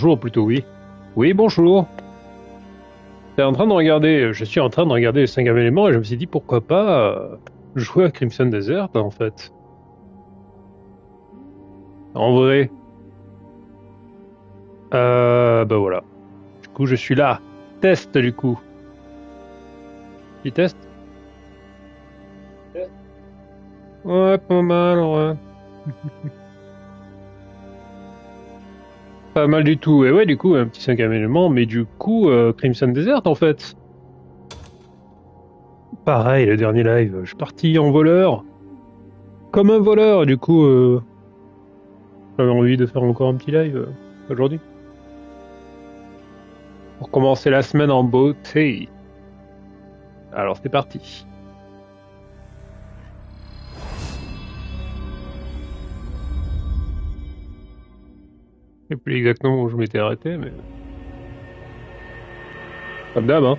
Bonjour plutôt, oui. Oui, bonjour. Je suis en train de regarder les 5 éléments et je me suis dit pourquoi pas jouer à Crimson Desert en fait. En vrai, bah voilà. Du coup, je suis là. Test du coup. Petit test? Ouais, pas mal, ouais. Pas mal du tout. Et ouais, du coup, un petit 5 élément, mais du coup, Crimson Desert en fait. Pareil, le dernier live, je suis parti en voleur. Comme un voleur, du coup, j'avais envie de faire encore un petit live aujourd'hui. Pour commencer la semaine en beauté. Alors c'est parti. Je sais plus exactement où je m'étais arrêté, mais comme d'hab, hein.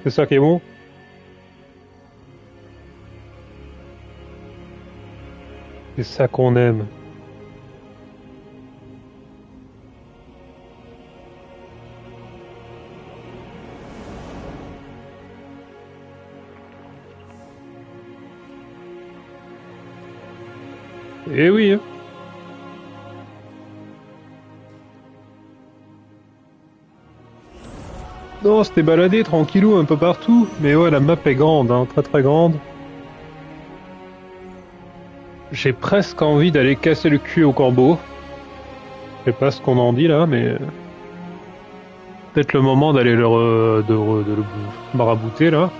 C'est ça qui est bon. C'est ça qu'on aime. Eh oui, hein. Non, c'était baladé tranquillou un peu partout. Mais ouais, la map est grande, hein, très très grande. J'ai presque envie d'aller casser le cul au corbeau. Je sais pas ce qu'on en dit là, mais peut-être le moment d'aller de le marabouter là.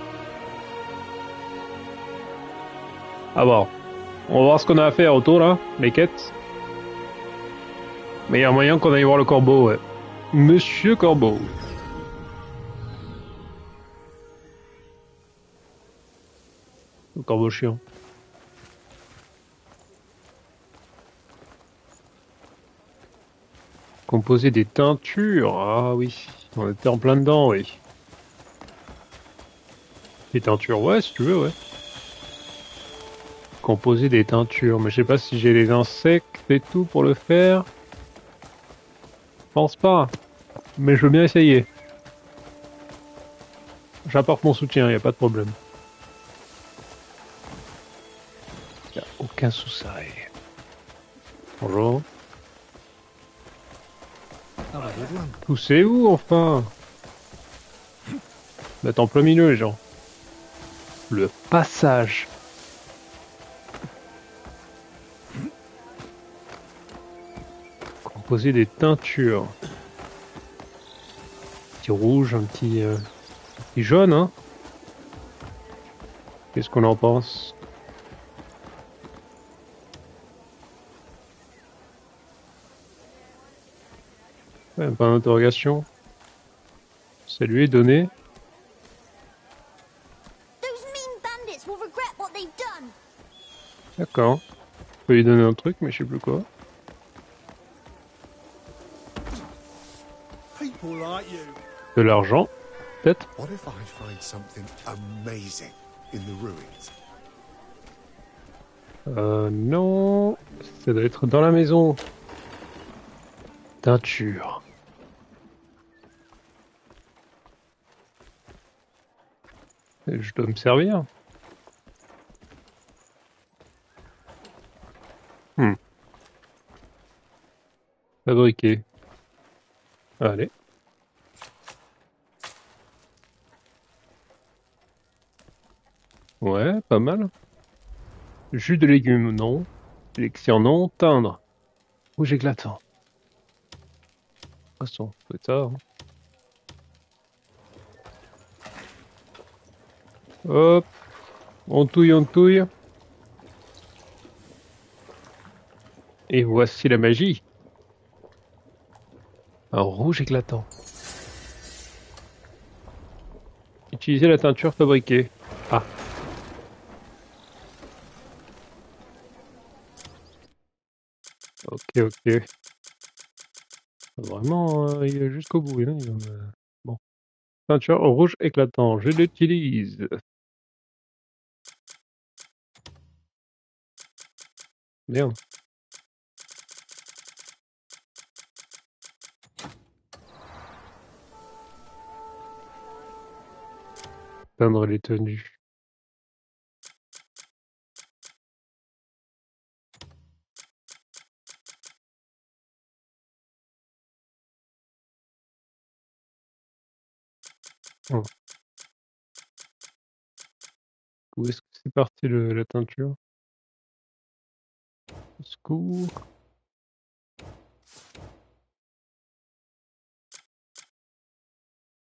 À voir. On va voir ce qu'on a à faire autour là, les quêtes. Mais il y a moyen qu'on aille voir le corbeau, ouais. Monsieur Corbeau. Le corbeau chiant. Composer des teintures. Ah oui, on était en plein dedans, oui. Des teintures, ouais, si tu veux, ouais. Composer des teintures, mais je sais pas si j'ai les insectes et tout pour le faire. Pense pas, mais je veux bien essayer. J'apporte mon soutien, y a pas de problème. Y a aucun souci. Bonjour. Have a good one. Poussez où, enfin? Vous êtes en plein milieu, les gens. Le passage. Composer des teintures. Un petit rouge, un petit jaune, hein? Qu'est-ce qu'on en pense? Ouais, pas d'interrogation. Ça lui est donné. Those mean bandits will regret what they've done. D'accord. Je peux lui donner un truc, mais je sais plus quoi. People like you. De l'argent, peut-être? What if I find something amazing in the ruins? Non. Ça doit être dans la maison. Teinture. Je dois me servir. Hmm. Fabriquer. Allez. Ouais, pas mal. Jus de légumes, non. Élixir, non. Teindre. Rouge éclatant. Poisson, c'est ça, hein. Hop. On touille, on touille. Et voici la magie. Un rouge éclatant. Utiliser la teinture fabriquée. Ah, ok, ok. Vraiment, il est jusqu'au bout, hein, bon. Peinture rouge éclatant, je l'utilise. Merde. Peindre les tenues. Oh. Où est-ce que c'est parti la teinture? Au secours.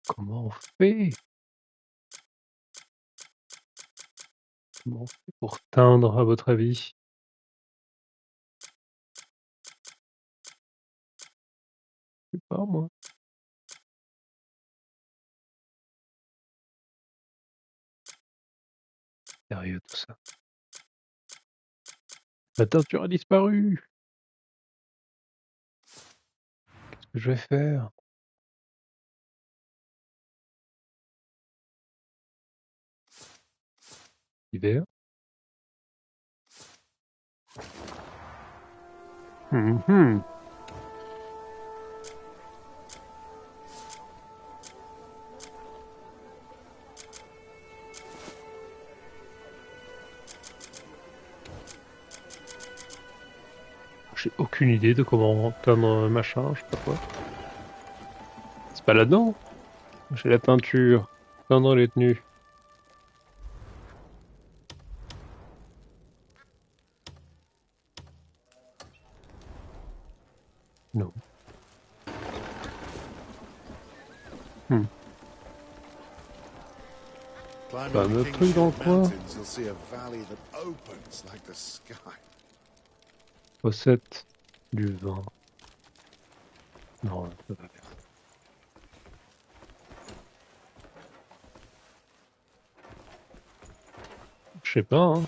Comment on fait? Comment on fait pour teindre, à votre avis? Je sais pas moi. Sérieux tout ça. La teinture a disparu! Qu'est-ce que je vais faire? Hiver? Mmh. J'ai aucune idée de comment teindre un machin, je sais pas quoi. C'est pas là-dedans? J'ai la teinture. Teindre les tenues. Non. Hmm. Climb Pas up un autre truc dans le Kingship coin? Mountains, you'll see a valley that opens like the sky. Recette du vin. Non, ça va faire. Je sais pas, hein.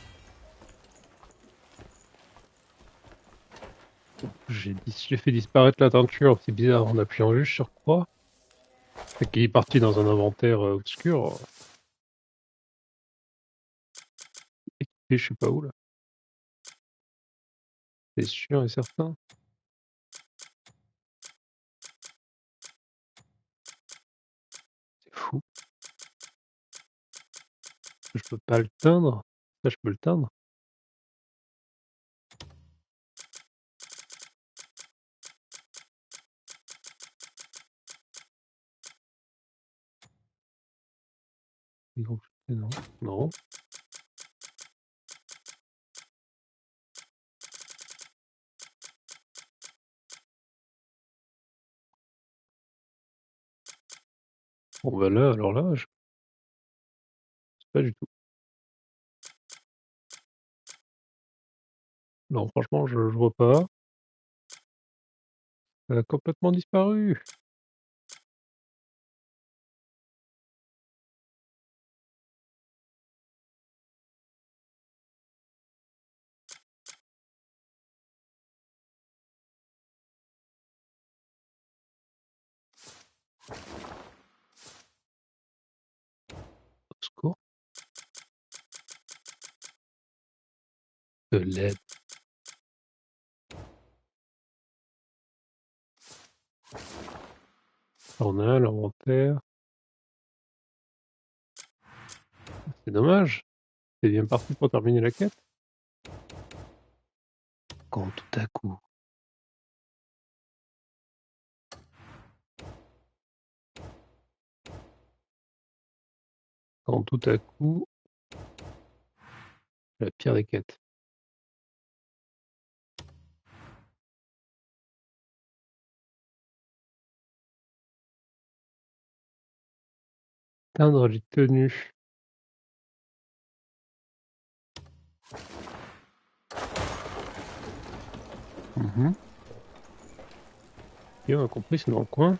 J'ai fait disparaître la teinture, c'est bizarre, en appuyant juste sur croix. C'est qu'il est parti dans un inventaire obscur. Et je sais pas où là. C'est sûr et certain. C'est fou. Je peux pas le teindre. Ça, je peux le teindre. Non. Non. Bon bah là, alors là, je sais pas du tout. Non, franchement, je vois pas. Elle a complètement disparu. Au secours. De l'aide. Journal, inventaire. C'est dommage. C'est bien parti pour terminer la quête. Quand tout à coup. Quand tout à coup. La pire des quêtes. Teindre les tenues. Mhm. Et on a compris, c'est dans le coin.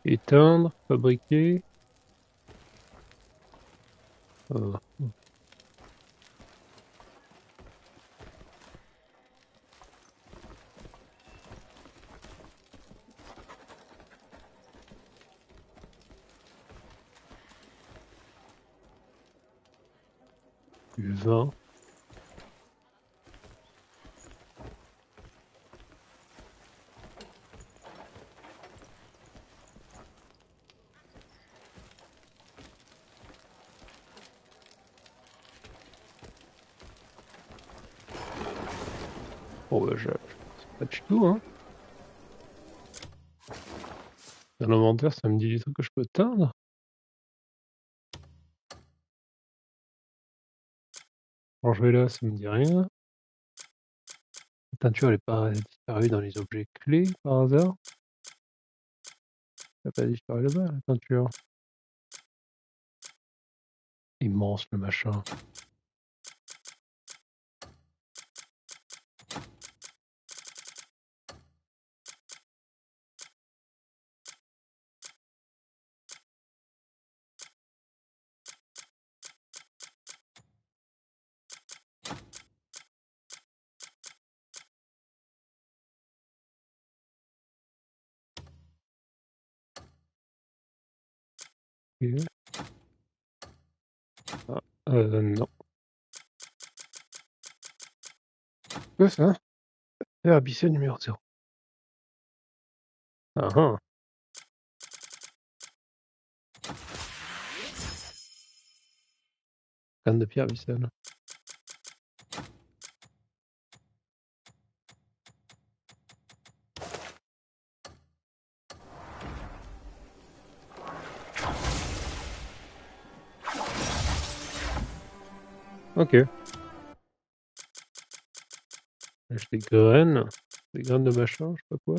Éteindre, fabriquer. Euh, du vin. Oh, je sais pas du tout, hein. Dans l'inventaire, ça me dit des trucs que je peux teindre. Quand je vais là, ça me dit rien. La teinture, elle est pas disparue dans les objets clés par hasard. Elle a pas disparu là-bas, la teinture. Immense le machin. Ok. Ah, non. Quoi ça? Herbicide numéro 0. Ah ah. Canne de pierre abyssale. Ok. J'ai des graines de machin, je sais pas quoi.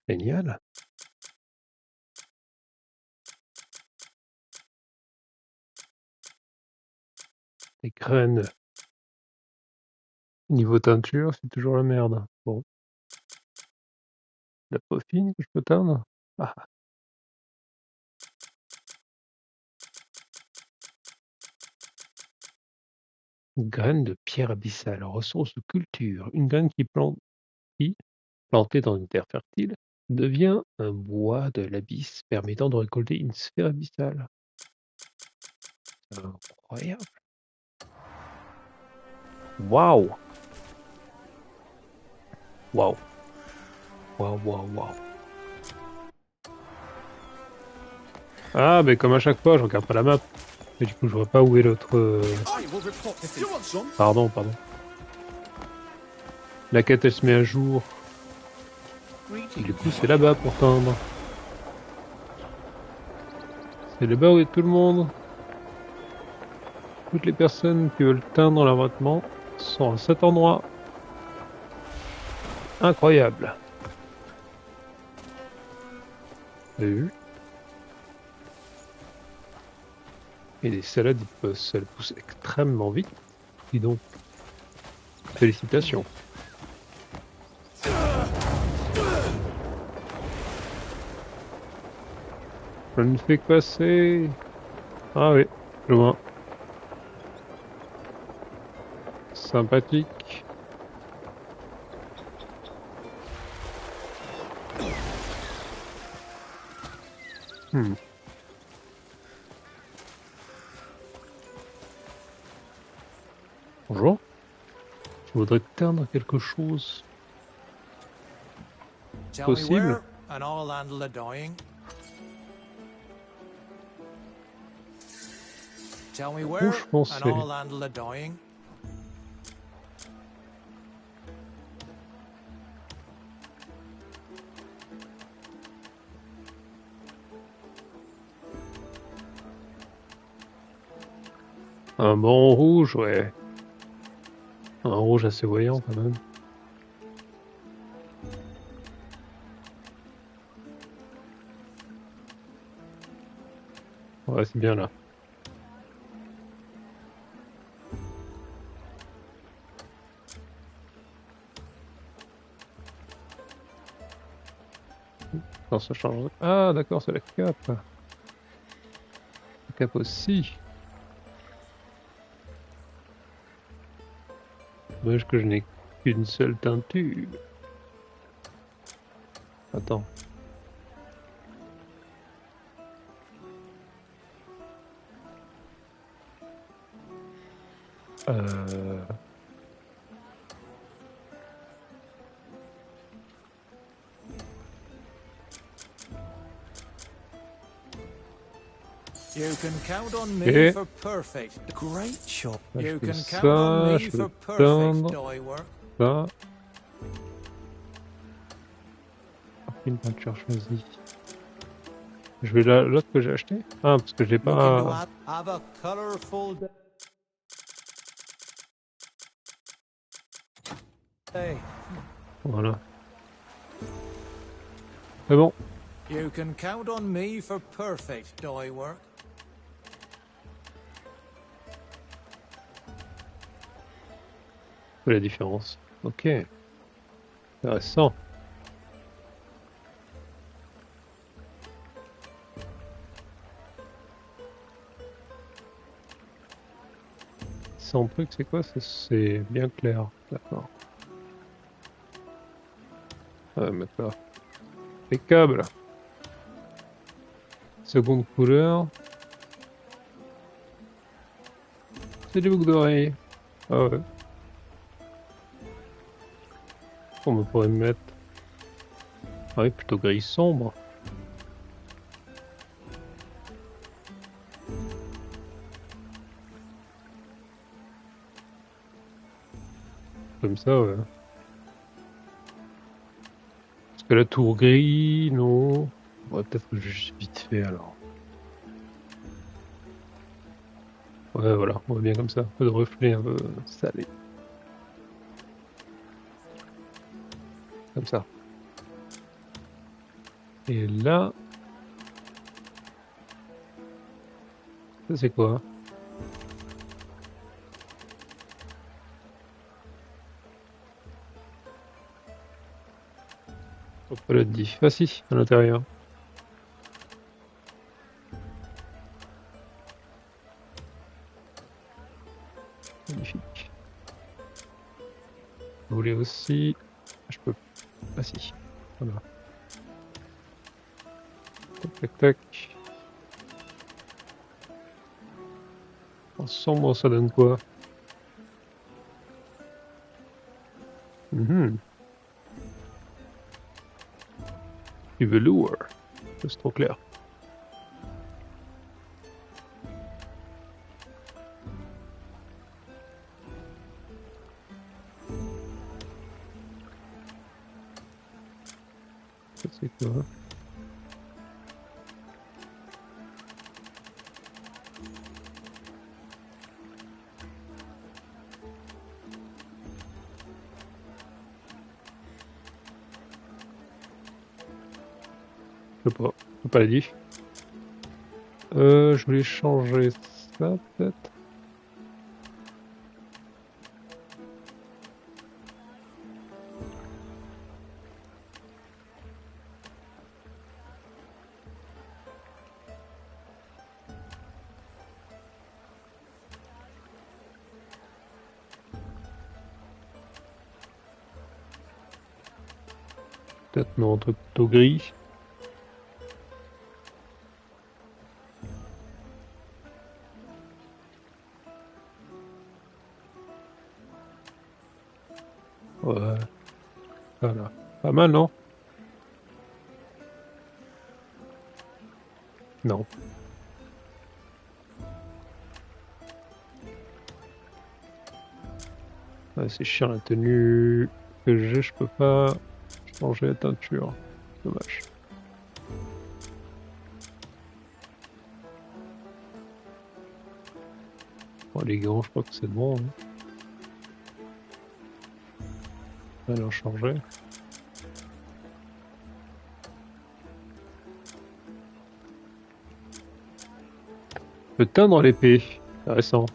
Génial. Des graines. Niveau teinture, c'est toujours la merde. Bon. La peaufine que je peux teindre? Ah, une graine de pierre abyssale, ressource de culture. Une graine qui, plantée dans une terre fertile, devient un bois de l'abysse permettant de récolter une sphère abyssale. C'est incroyable. Waouh! Waouh! Waouh, waouh, waouh. Ah, mais comme à chaque fois, je regarde pas la map. Et du coup, je vois pas où est l'autre. I will report this. You want some? Pardon. La quête, elle se met à jour. Et du coup, c'est là-bas pour teindre. C'est là-bas où est tout le monde. Toutes les personnes qui veulent teindre leur vêtement sont à cet endroit. Incroyable. Vous avez vu? Et les salades, elles poussent extrêmement vite. Et donc, félicitations. Je ne fais que passer. Ah oui, loin. Sympathique. Hmm. Bonjour. Je voudrais teindre quelque chose. Tell Possible. me where, and I'll handle the dying. Tell me where, Rouge foncé. and I'll handle the dying. Un bon rouge, ouais. Un rouge assez voyant quand même. Ouais, c'est bien là. Non, ça change. Ah, d'accord, c'est la cape. La cape aussi. Dommage que je n'ai qu'une seule teinture. Attends. Euh... You can count on me Okay. for perfect. Great job. Là, je You fais can ça, count on me je fais for le perfect timbre. dye work. Ça. Une peinture choisie. Je vais l'autre que j'ai acheté. Ah, parce que je l'ai Looking to pas. have a colorful day. Voilà. C'est bon. You can count on me for perfect dye work. C'est la différence. Ok. Intéressant. Sans truc, c'est quoi? C'est bien clair. D'accord. Ouais, mais pas. Impeccable. Seconde couleur. C'est des boucles d'oreilles. Ah ouais. On me pourrait me mettre. Ah oui, plutôt gris sombre. Comme ça, ouais. Parce que la tour gris, non. Ouais, peut-être juste vite fait alors. Ouais, voilà, on va bien comme ça. Un peu de reflet un peu salé. Comme ça. Et là. Ça, c'est quoi? On peut le diff. Ah si, à l'intérieur. Magnifique. Vous voulez aussi. Je peux. Ah si. Voilà. Tac tac tac. En sombre, ça donne quoi? Du velours. C'est trop clair. Ça, c'est quoi? Je sais pas. Je peux pas la diff. Je voulais changer ça peut-être. Peut-être non, un truc plutôt gris. Ouais. Voilà. Pas mal, non? Non. Ouais, c'est chiant la tenue que j'ai, je peux pas changer la teinture. Dommage. Bon, les gants, je crois que c'est bon. Hein. Allez, en changer. Le teindre l'épée. Intéressant.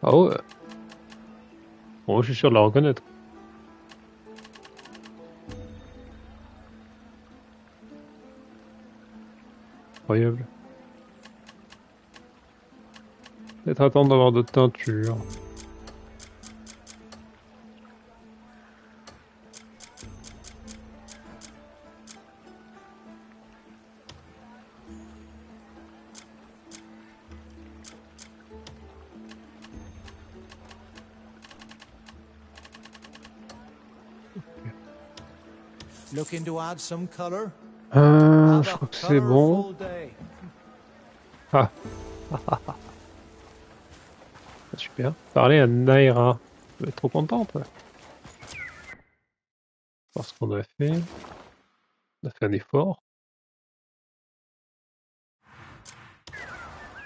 Ah ouais. Bon, je suis sûr de la reconnaître. Incroyable. Peut-être attendre d'avoir d'autres teintures. Looking to add some color? Je Have crois a que c'est bon. powerful day. Ah, super. Parler à Naira. Elle va être trop contente. Ouais. Parce qu'on a fait. On a fait un effort.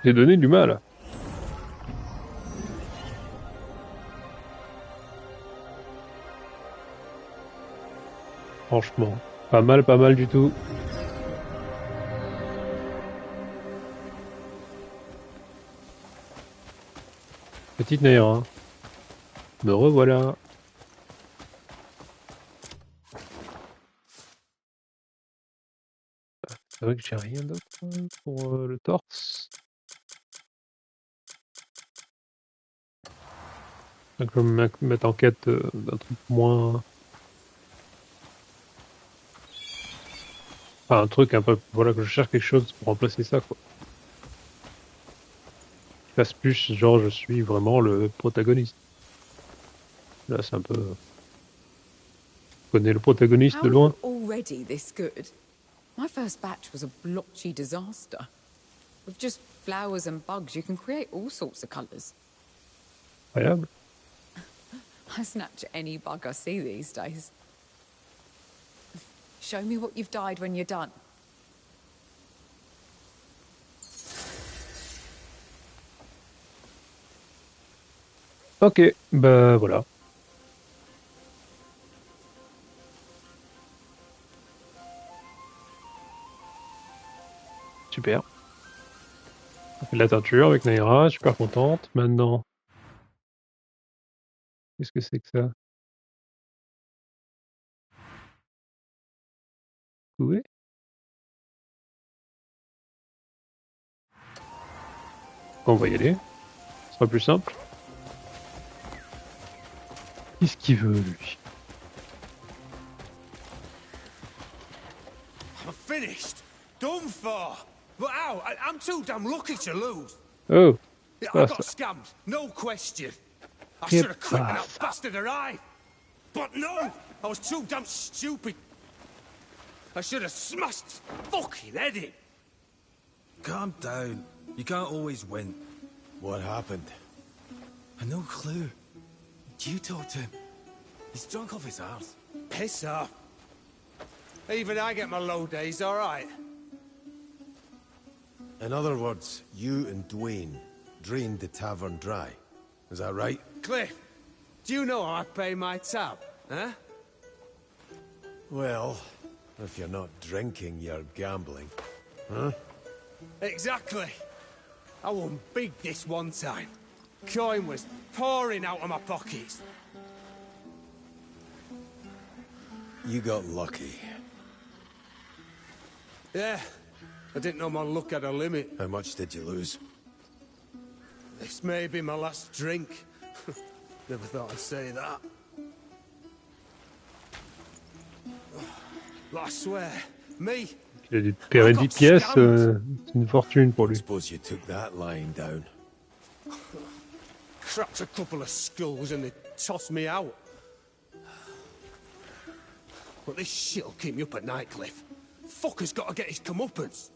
J'ai donné du mal. Franchement. Pas mal du tout. Petite Naira. Me revoilà. C'est vrai que j'ai rien d'autre pour le torse. Donc je vais me mettre en quête d'un truc moins... Enfin, un truc un peu... Voilà, que je cherche quelque chose pour remplacer ça, quoi. Je fasse plus, genre, je suis vraiment le protagoniste. Là, c'est un peu... Je connais le protagoniste How de are loin. you already this good? My first batch was a blotchy disaster. With just flowers and bugs, you can create all sorts of colours. Incroyable. I snatch any bug I see these days. Show me what you've dyed when you're done. Ok, bah voilà. Super. On fait de la teinture avec Naira, super contente. Maintenant, qu'est-ce que c'est que ça? Oui. On va y aller. Ce sera plus simple. Qu'est-ce qu'il veut, lui? I'm finished. Done for. But how? I'm too damn lucky to lose. Oh, Yeah, I pas got ça. scammed, no question. I C'est should have quit when pas that ça. bastard arrived. But no, I was too damn stupid. I should have smashed his fucking head in. Calm down. You can't always win. What happened? I no clue. You talk to him. He's drunk off his arse. Piss off. Even I get my low days, all right. In other words, you and Dwayne drained the tavern dry. Is that right? Cliff, do you know how I pay my tab, huh? Well, if you're not drinking, you're gambling. Huh? Exactly. I won big this one time. Coin was pouring out of my pockets. You got lucky. Yeah, I didn't know my luck had a limit. How much did you lose? This may be my last drink. Never thought I'd say that. But I swear, me, Il a dû perdre 10 pièces, c'est une fortune pour I lui. suppose you took that lying down. cracked a couple of skulls and they tossed me out. But this shit'll keep me up at night, Cliff. Fucker's got to get his comeuppance.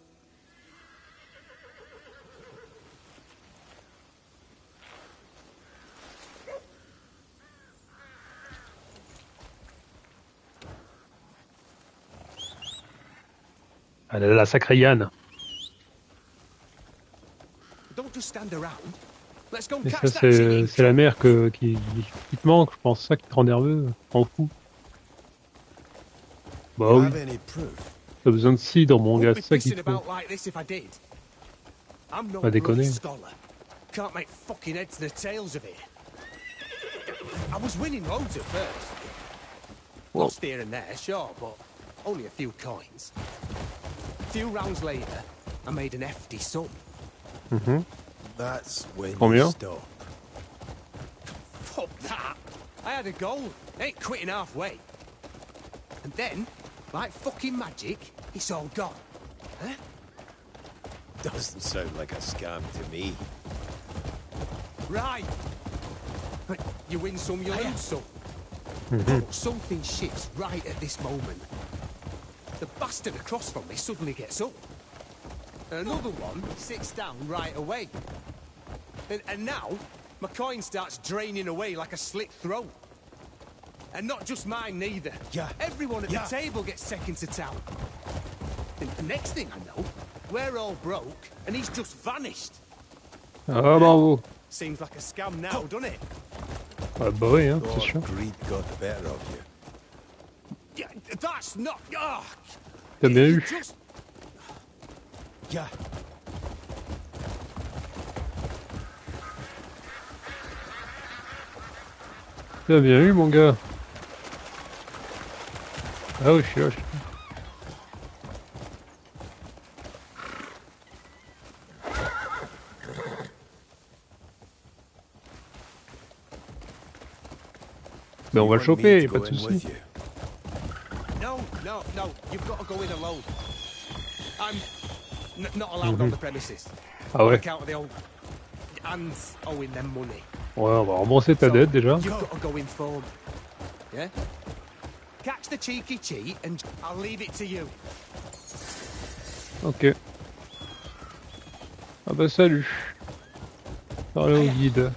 Ah là là, la sacrée Yann. Don't just stand around. Let's go and Et catch ça, that chinny. c'est la mère qui te manque, je pense. Ça qui te rend nerveux, rend fou. Bah You oui, have any proof? t'as besoin de cidre, mon gars, Won't be c'est ça qu'il pissing te faut. about like this if I did. I'm no Pas bloody déconner. scholar. Can't make fucking heads nor tails of it. I was winning loads at first. Well. Lost here and there, sure, but only a few coins. A few rounds later, I made an hefty sum. Mhm. That's when Combien? you stop. Fuck that! I had a goal. Ain't quitting halfway. And then, like fucking magic, it's all gone. Huh? Doesn't sound like a scam to me. Right. But you win some, you lose some. But something shifts right at this moment. the bastard across from me suddenly gets up. Another one sits down right away. And now, my coin starts draining away like a slit throat. And not just mine neither. Yeah. Everyone at the table gets taken to town. And the next thing I know, we're all broke, and he's just vanished. Ah, bravo. Seems like a scam now, doesn't it? Ah bah oui, hein, c'est sûr. Greed got the better of you. Yeah, that's not... Oh, T'as bien eu. just... Yeah. T'as bien eu, mon gars. Ah oui, je suis là. Mais on va le choper, y a pas de soucis. No, you've got to go in alone. I'm not allowed on the premises. Ah ouais. On account of the old... And owing them money. Ouais, on va rembourser ta dette déjà. You've got to go inform. Yeah? Catch the cheeky cheat and I'll leave it to you. Ok. Ah bah salut. Parlez au guide.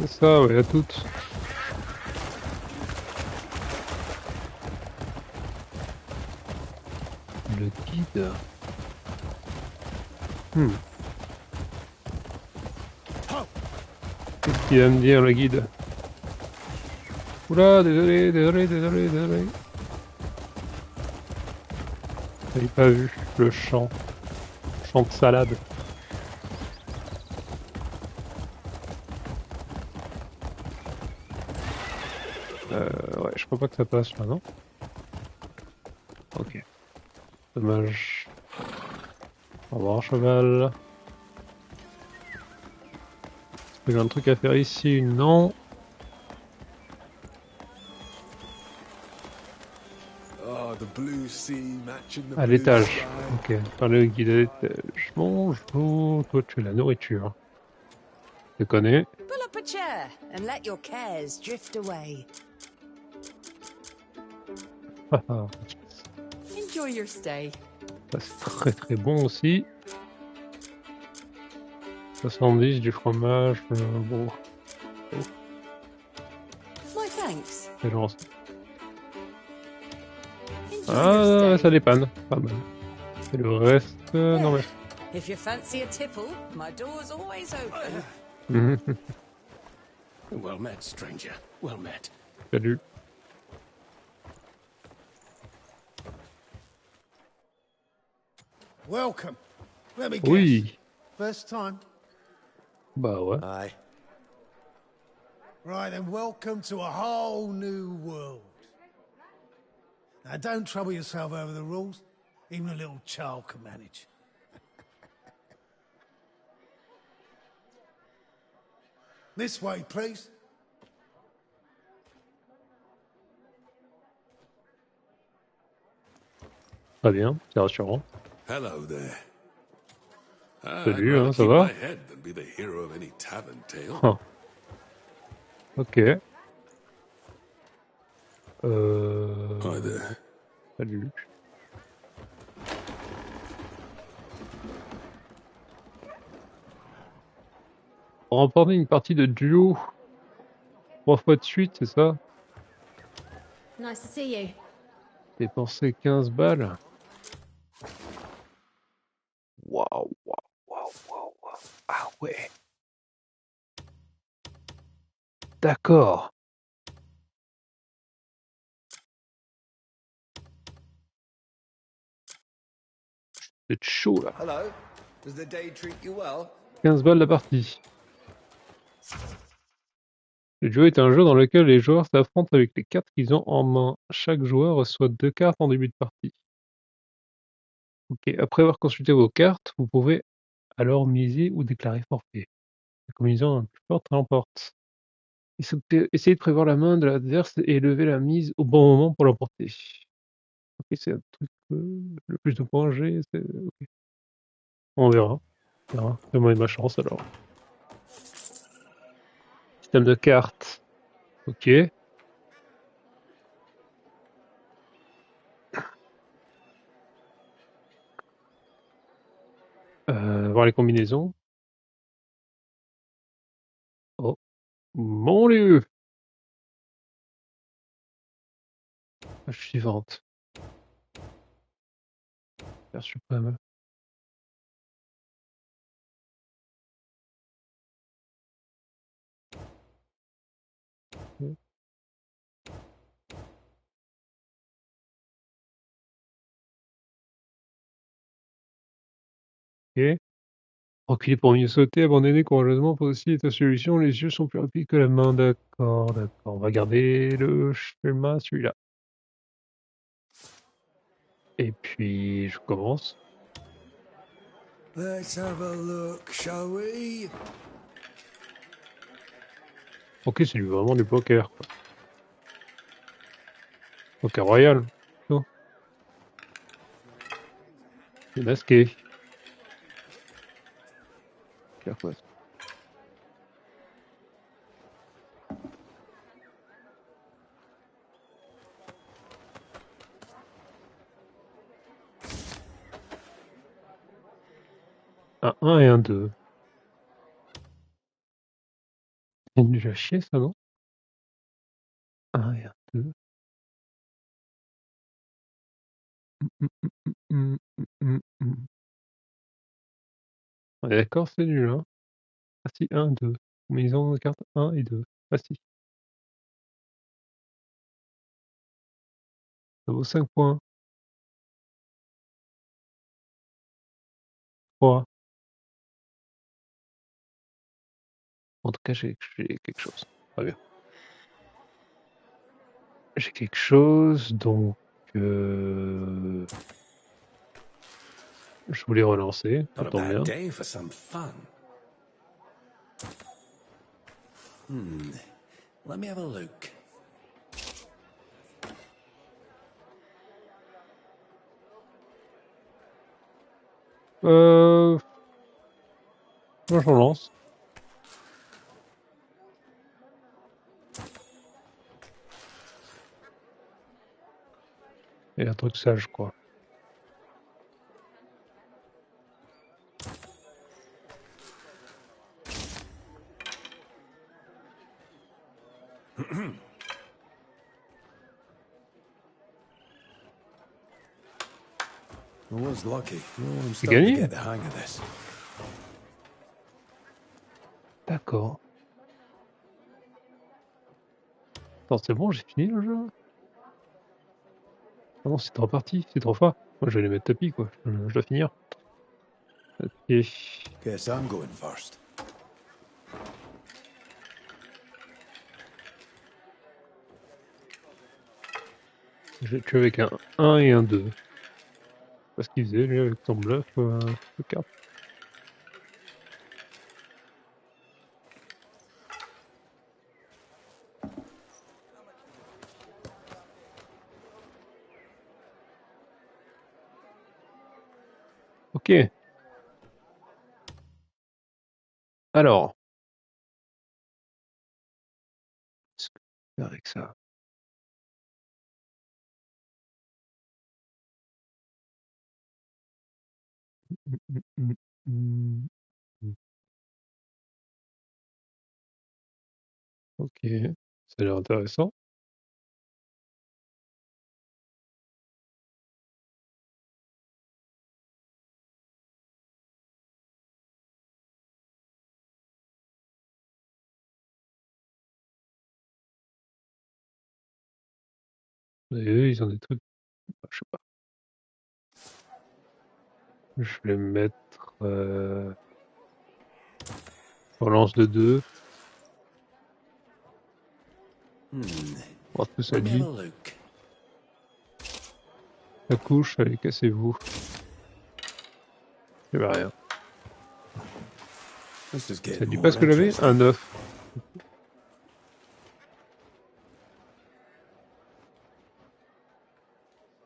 C'est ça, ouais, à toutes. Le guide. Qu'est-ce qu'il va me dire, le guide? Oula, désolé. J'avais pas vu le champ. Champ de salade. Ouais, je crois pas que ça passe là, non? Ok. Dommage. Au revoir, cheval. Est-ce que j'ai un truc à faire ici? Non. Oh, the blue sea matching the À blue l'étage. sky. Ok. Parler au guide à l'étage. Bonjour. Toi, tu es la nourriture. Je te connais. Pull up a chair and let your cares drift away. Haha. Enjoy your stay. Ça, c'est très très bon aussi. 70 du fromage. Bon. My thanks. C'est genre ça. Enjoy Ah, your ça stay. dépanne. Pas mal. Et le reste. Non, mais. If you fancy a tipple, my door's always open. Well met, stranger. Well met. Salut. Welcome. Let me guess. Oui. First time? Bah ouais. Aye. Right, then welcome to a whole new world. Now don't trouble yourself over the rules. Even a little child can manage. This way, please. Très bien. C'est rassurant. Hello there. Salut, I'd hein, rather ça keep va? my head than be the hero of any tavern tale. Ah. Ok. Hi there. Salut. On va remporter une partie de duo 3 fois de suite, c'est ça? Nice to see you. Dépenser 15 balles. Waouh. Ah ouais. D'accord. C'est chaud là. Hello. Does the day treat you well? 15 balles la partie. Le duo est un jeu dans lequel les joueurs s'affrontent avec les cartes qu'ils ont en main. Chaque joueur reçoit 2 cartes en début de partie. Ok, après avoir consulté vos cartes, vous pouvez alors miser ou déclarer forfait. La combinaison la plus forte l'emporte. Essayez de prévoir la main de l'adverse et lever la mise au bon moment pour l'emporter. Ok, c'est un truc. Le plus de points j'ai. Ok. On verra. Fais-moi de ma chance alors. Système de cartes. Ok. Voir les combinaisons. Oh, mon Dieu! Page suivante. Page suprême. Ok. Reculer pour mieux sauter, abandonner courageusement pour aussi ta solution. Les yeux sont plus rapides que la main. D'accord, d'accord. On va garder le schéma, celui-là. Et puis, je commence. Let's have a look, shall we? Ok, c'est vraiment du poker, quoi. Poker royal. Oh. C'est masqué. Faire quoi? Un 1 et un 2. C'est nul à chier, ça, non? 1 et un 2. On est d'accord, c'est nul, hein? Ah si, 1, 2. Combinaison de cartes 1 et 2. Ah si. Ça vaut 5 points. 3. En tout cas, j'ai quelque chose. Très bien. J'ai quelque chose, donc... je voulais relancer, ça Not a tombe bad bien. day for some fun. Let me have a look. Moi, je relance. Et un truc sage, quoi. I was lucky. Oh, I'm C'est starting to gagné? get the hang of this. D'accord. Attends, c'est bon, j'ai fini le jeu? Ah non, c'est trop parti, c'est trop fort. Moi, je vais les mettre tapis, quoi. Je dois finir. Ok. Guess I'm going first. J'ai tué avec un 1 et un 2. C'est pas ce qu'il faisait, lui, avec son bluff de carte. Ok. Alors. Qu'est-ce que je vais faire avec ça? Ok. Ça a l'air intéressant. Et eux, ils ont des trucs. Je sais pas. Je vais mettre. Relance de 2. Voir ce que ça Let me have dit. a look. La couche, allez, cassez-vous. Il n'y avait rien. This is Ça getting dit pas more ce que j'avais? Un interesting. 9.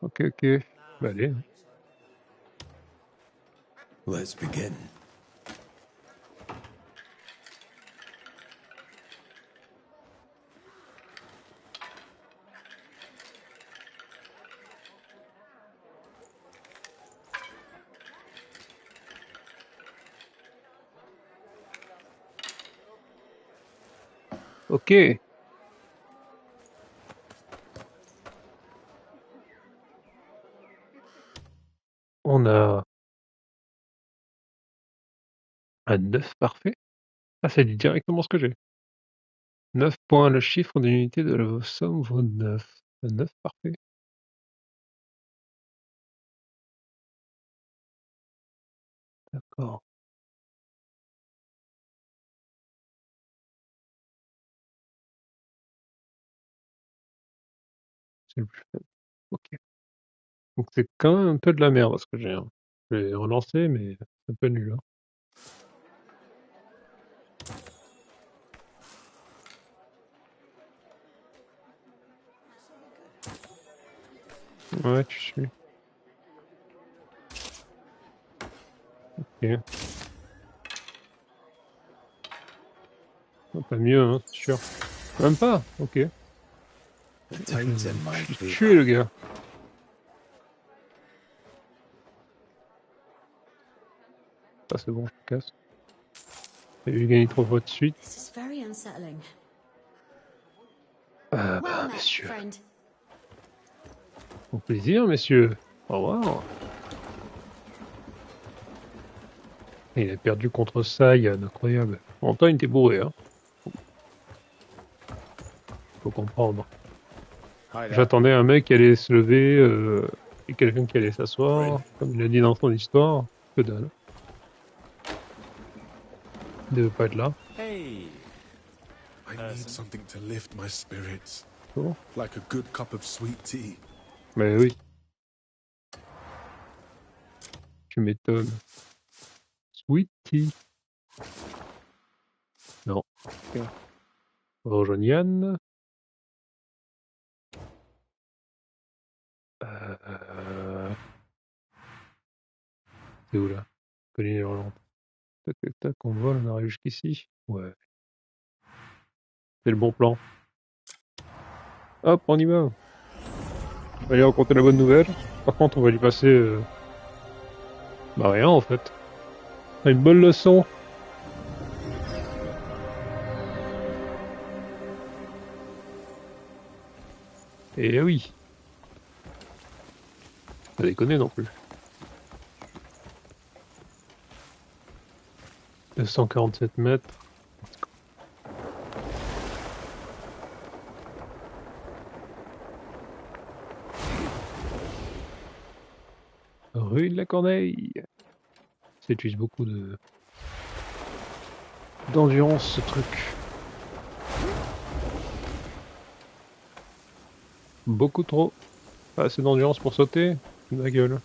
Ok, ok. Bah, allez. Let's begin. Ok. On a un 9 parfait. Ah, ça dit directement ce que j'ai. 9 points, le chiffre d'unité de la somme vaut 9. 9 parfait. D'accord. C'est le plus faible. Ok. Donc c'est quand même un peu de la merde ce que j'ai. Hein. Je vais relancer, mais c'est un peu nul. Hein. Ouais, tu suis. Ok. Oh, pas mieux, hein, c'est sûr. Même pas. Ok. The time's in my Je favor. tue le gars. Ah, c'est bon, je me casse. J'ai eu gagné 3 fois de suite. This is very unsettling. Ah, Well bah, met, messieurs. friend. Au plaisir, messieurs. Au revoir. Il a perdu contre Sai, incroyable. En même temps, il était bourré, hein. Faut comprendre. J'attendais un mec qui allait se lever et quelqu'un qui allait s'asseoir, comme il a dit dans son histoire. Que dalle. Il devait pas être là. Hey. I need something to lift my spirits. Oh. Like a good cup of sweet tea. Mais oui. Tu m'étonnes. Sweet tea. Non. Rejoins Yann. C'est où là? Colline Hurlante. Tac, tac, tac, on vole, on arrive jusqu'ici. Ouais. C'est le bon plan. Hop, on y va. On va lui raconter la bonne nouvelle. Par contre, on va lui passer... Bah rien en fait. Une bonne leçon. Et oui. Pas déconner non plus. 247 mètres. Rue de la Corneille. Ça utilise beaucoup de... d'endurance ce truc. Beaucoup trop. Pas assez d'endurance pour sauter. Ma gueule.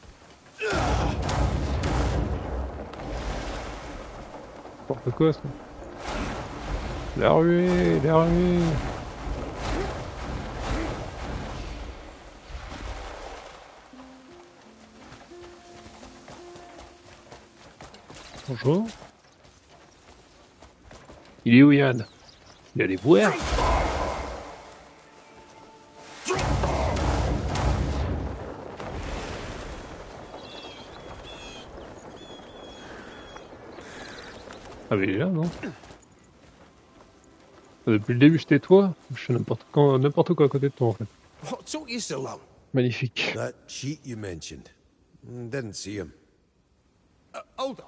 N'importe quoi ça. La ruée, la ruée. Bonjour. Il est où Yann? Il est allé boire. Ah mais il est là, non? Depuis le début c'était toi. Je fais n'importe quoi à côté de toi en fait. What took you so long? Magnifique. That cheat you mentioned. Didn't see him. Hold on.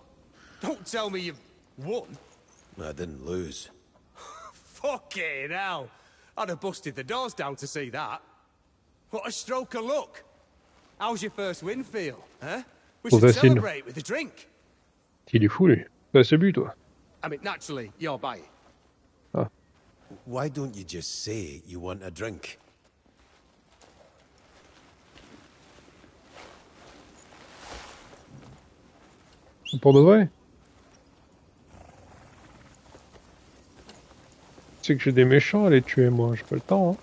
Don't tell me you won. I didn't lose. Fucking hell. I'd have busted the doors down to see that. What a stroke of luck. How's your first win feel, huh? We should Facile. celebrate with a drink. Il est fou lui. T'as ce but toi. I mean, naturally, you're buying. Ah. Why don't you just say you want a drink? Pour de vrai? C'est que j'ai des méchants à les tuer moi, j'ai pas le temps.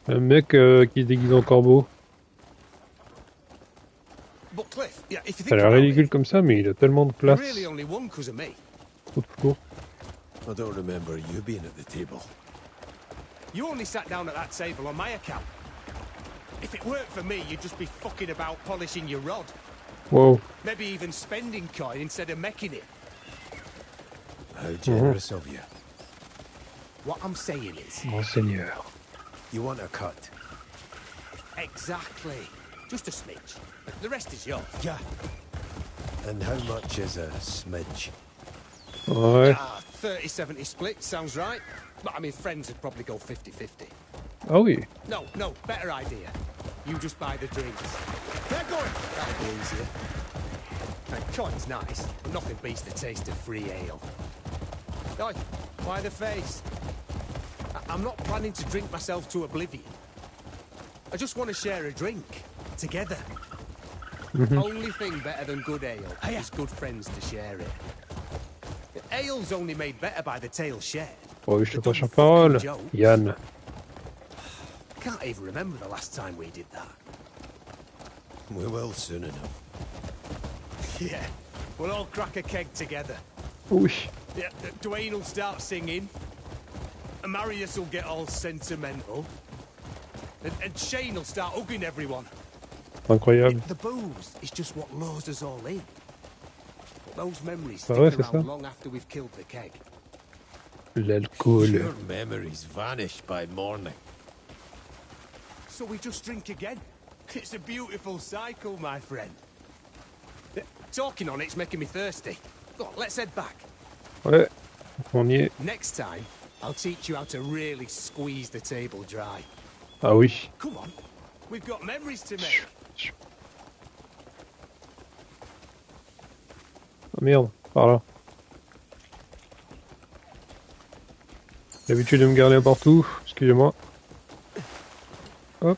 Hein. Un mec qui se déguise en corbeau. But Cliff, yeah, if you Ça a think l'air about ridicule it, comme ça, mais il a tellement de you place. really only won because of me. Trop de flour. I don't remember you being at the table. You only sat down at that table on my account. If it weren't for me, you'd just be fucking about polishing your rod. Wow. Maybe even spending coin instead of making it. How generous of you. What I'm saying is, Monseigneur. You want a cut? exactly. Just a smidge. The rest is yours. Yeah. And how much is a smidge? Ouais. 30-70 split, sounds right. But I mean, friends would probably go 50-50. Ah oui. No, better idea. You just buy the drinks. They're going! That'll be easier. And coin's nice, but nothing beats the taste of free ale. Oi, why the face? I'm not planning to drink myself to oblivion. I just want to share a drink. Together. Only thing better than good ale is good friends to share it. Ale's only made better by the tale shared. Oh, je te passe la parole. Yann. Can't even remember the last time we did that. We will soon enough. Yeah, we'll all crack a keg together. Oui. Yeah, Dwayne will start singing. And Marius will get all sentimental. And Shane will start hugging everyone. Incroyable. The booze is just what lures us all in. But those memories Bah stick ouais, c'est around ça. long after we've killed the keg. L'alcool. Your memories vanish by morning. So we just drink again. It's a beautiful cycle, my friend. Talking on it's making me thirsty. Go on, let's head back. Ouais. On y est. Next time, I'll teach you how to really squeeze the table dry. Ah oui. Come on, we've got memories to make. Ah merde. Par là. J'ai l'habitude de me garder partout. Excusez-moi. Hop.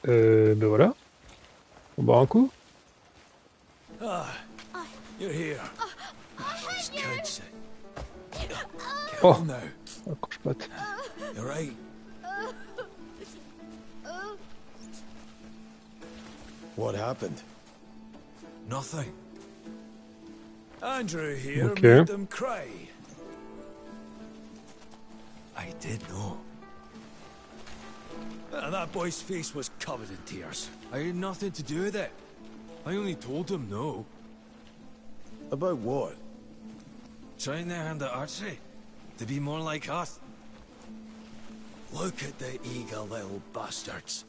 Ben voilà. On boit un coup. You're here. It's kids. Oh. now. Accroche-patte. You're right. What happened? Nothing. Andrew here Okay. made them cry. I did know. And that boy's face was covered in tears. I had nothing to do with it. I only told him no. About what? Trying their hand at archery. To be more like us. Look at the eager little bastards.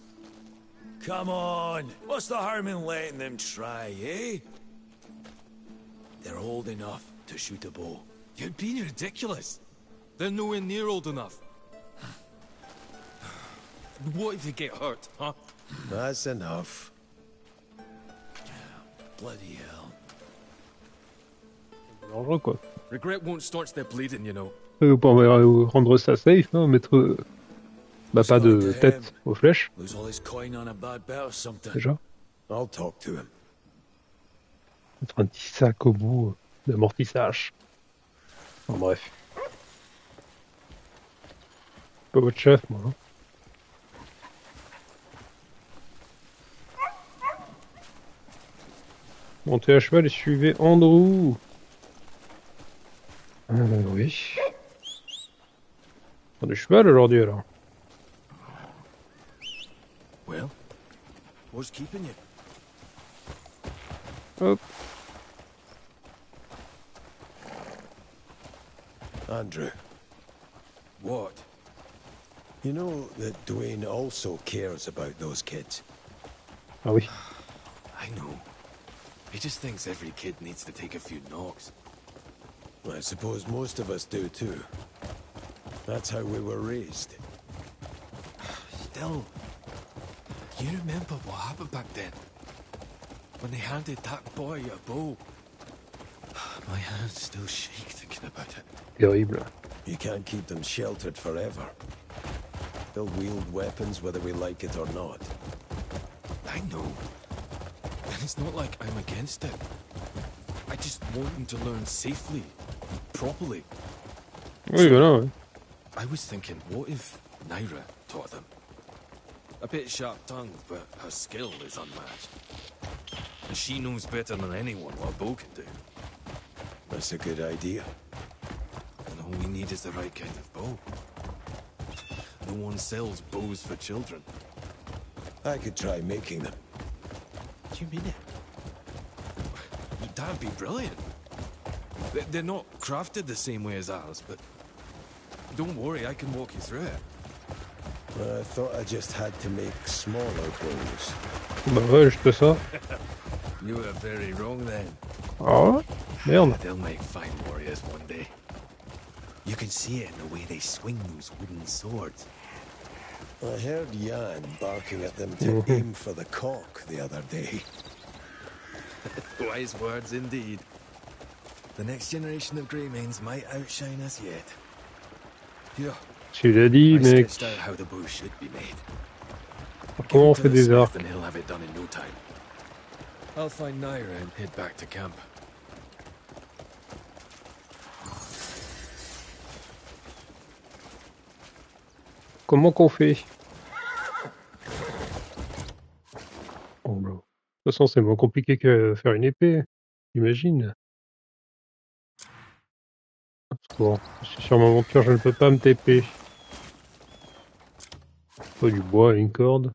Come on, what's the harm in letting them try, eh? They're old enough to shoot a bow. You're being ridiculous. They're nowhere near old enough. What if they get hurt, huh? That's enough. Bloody hell. Dangereux quoi. Regret won't staunch their bleeding, you know. Pour rendre ça safe, hein, mettre bah pas de tête aux flèches Lose all his coin on a bad bet or something. déjà. I'll talk to him. Mettre un petit sac au bout d'amortissage. Enfin, bref. Pas votre chef moi. Hein. Montez à cheval et suivez Andrew. Oui. On a du cheval aujourd'hui alors. Well, what's keeping you? Hop. Andrew, What? you know that Dwayne also cares about those kids. Ah oui. I know. He just thinks every kid needs to take a few knocks. I suppose most of us do too. That's how we were raised. Still, you remember what happened back then? When they handed that boy a bow? My hands still shake thinking about it. Terrible. You can't keep them sheltered forever. They'll wield weapons whether we like it or not. I know. And it's not like I'm against it. I just want them to learn safely, properly. Oui voilà ouais. I was thinking, what if Naira taught them? A bit sharp-tongued, but her skill is unmatched. And she knows better than anyone what a bow can do. That's a good idea. And all we need is the right kind of bow. no one sells bows for children. I could try making them. You mean it? That'd be brilliant. They're not crafted the same way as ours, but don't worry, I can walk you through it. I thought I just had to make smaller bows. Bah ouais, juste ça. You were very wrong then. Ah, merde. They'll make fine warriors one day. You can see it in the way they swing those wooden swords. I heard Jan barking at them to aim for the cock the other day. Wise words indeed. The next generation of Greymanes might outshine us yet. Here, Tu l'as dit, I mec. sketched out how the bow should be made. Comment on Give fait it to the des smith arcs? and he'll have it done in no time. I'll find Naira and head back to camp. Comment qu'on fait? Oh là. De toute façon, c'est moins compliqué que faire une épée, j'imagine. Bon, je suis sur ma monture, je ne peux pas me TP. Faut du bois et une corde.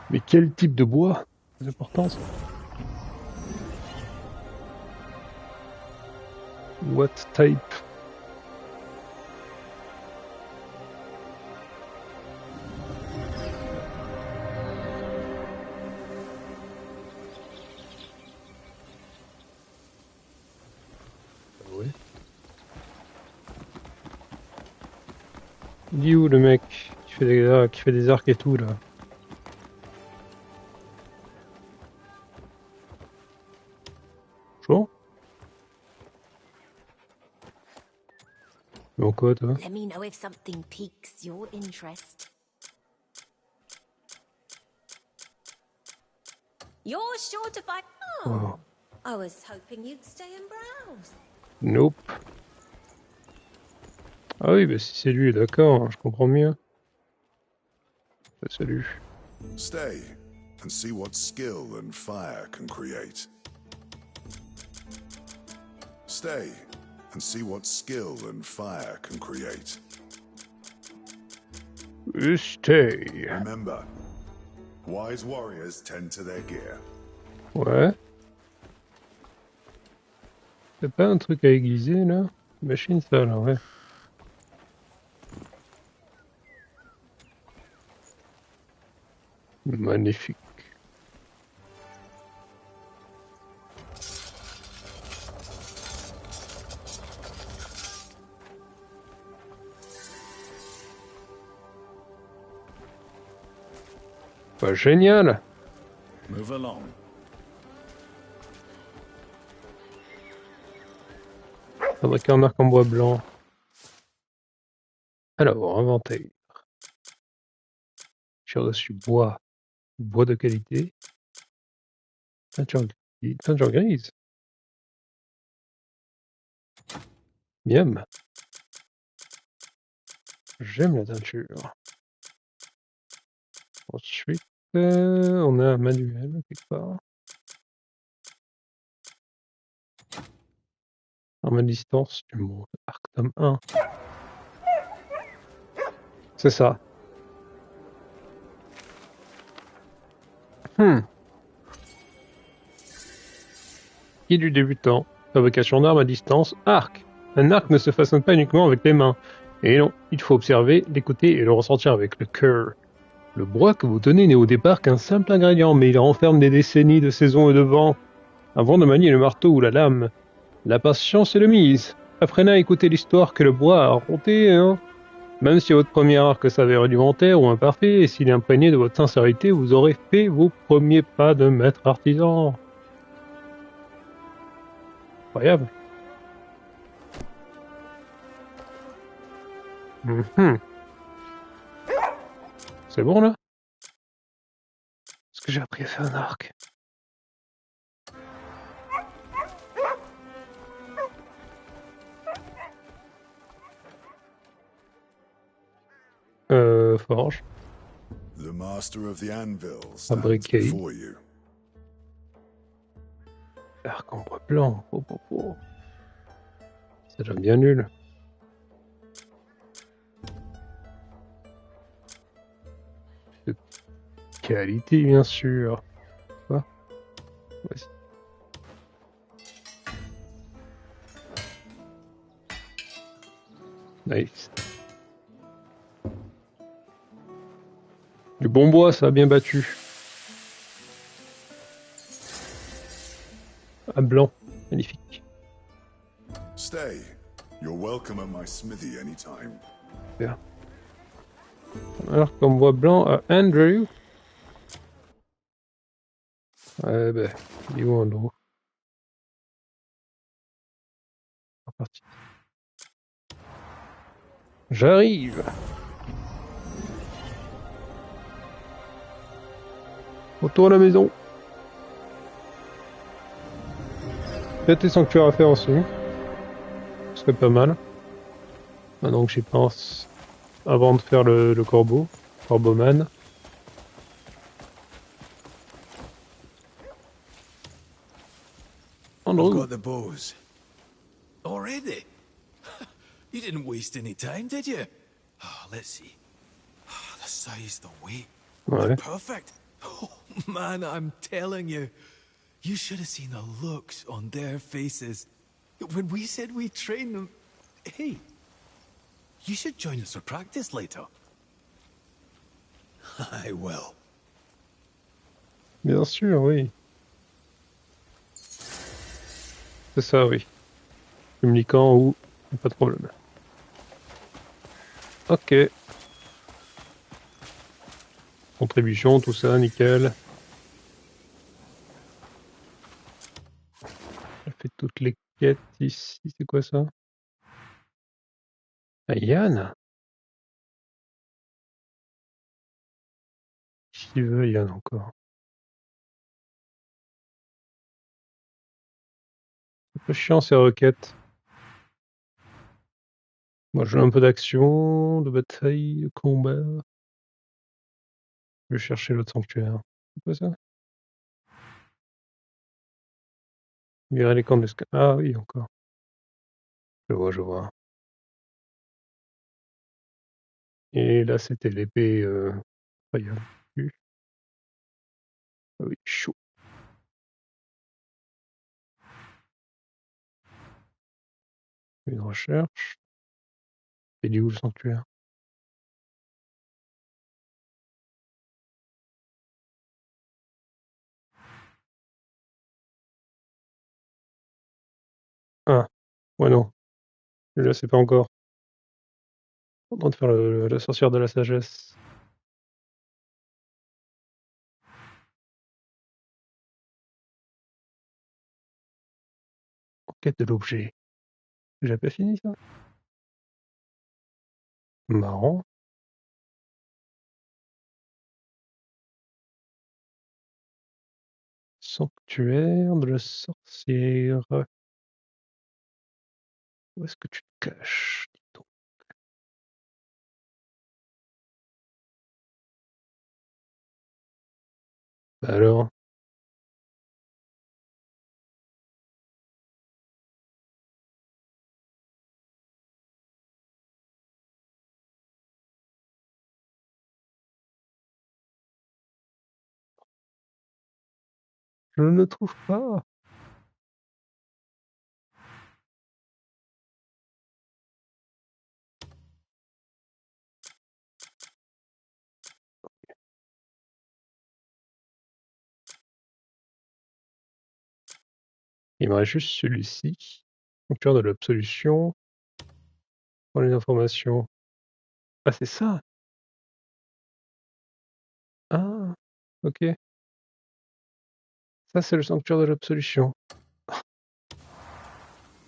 Mais quel type de bois? C'est important ça. What type? Ouais. Il est où le mec qui fait des arcs et tout là? Bonjour. Bon quoi toi? Let me know if something piques your interest. You're sure to find. Oh, I was hoping you'd stay and browse. Nope. Ah oui, bah si c'est lui, d'accord, je comprends mieux. Bah, salut. Stay and see what skill and fire can create. Stay and see what skill and fire can create. Stay. Remember, wise warriors tend to their gear. Ouais. C'est pas un truc à aiguiser là? Machine ça là, ouais. Magnifique. Bah, génial. Move along. Fabriquer un arc en bois blanc. Alors, inventaire. J'ai reçu bois. Bois de qualité. Teinture grise. Miam. J'aime la teinture. Ensuite, on a un manuel quelque part. Arme à distance du monde. Arc tome 1. C'est ça. Guide du débutant. Fabrication d'armes à distance. Arc. Un arc ne se façonne pas uniquement avec les mains. Et non, il faut observer, l'écouter et le ressentir avec le cœur. Le bois que vous tenez n'est au départ qu'un simple ingrédient, mais il renferme des décennies de saisons et de vent. Avant de manier le marteau ou la lame, la patience est de mise. Apprenez à écouter l'histoire que le bois a racontée, hein. Même si votre premier arc s'avère rudimentaire ou imparfait, et s'il est imprégné de votre sincérité, vous aurez fait vos premiers pas de maître artisan. Incroyable. C'est bon là? Est-ce que j'ai appris à faire un arc? Forge. The master of the anvil stands Fabriquer. before you. Arc en bois blanc. Oh. C'est déjà bien nul. De qualité, bien sûr. Quoi? Vas-y. Nice. Du bon bois, ça a bien battu. Un blanc, magnifique. Stay. You're welcome at my smithy anytime. Bien. Alors comme bois blanc à Andrew. Ouais ben, il est où Andrew? Reparti. J'arrive. Retour à la maison. Peut-être des sanctuaires à faire aussi. Ce serait pas mal. Maintenant que j'y pense. Avant de faire le corbeau. Corbeauman. I've got the bows. Already? You didn't waste any time, did you? Oh, let's see. Oh, the size, the weight. Ouais. They're perfect. Oh, man, I'm telling you. You should have seen the looks on their faces. When we said we'd train them... Hey, you should join us for practice later. I will. Bien sûr, oui. C'est ça, oui. Communicant ou pas de problème. Ok. Contribution, tout ça, nickel. J'ai fait toutes les quêtes ici, c'est quoi ça? Ah, Yann? Qui veut Yann encore? C'est un peu chiant ces requêtes. Moi je veux un peu d'action, de bataille, de combat. Je vais chercher l'autre sanctuaire. C'est quoi ça? Virer les camps d'escalade. Ah oui, encore. Je vois, je vois. Et là c'était l'épée incroyable. Ah oui, chaud. Une recherche. Il est où le sanctuaire? Ah, ouais non. Là c'est pas encore. En train de faire la sorcière de la sagesse. Enquête de l'objet. J'ai pas fini ça? Marrant. Sanctuaire de la sorcière. Où est-ce que tu te caches? Dis donc. Bah alors? Je ne le trouve pas. Il me reste juste celui-ci. Sanctuaire de l'absolution. Pour les informations. Ah, c'est ça. Ah, ok. Ça, c'est le sanctuaire de l'absolution.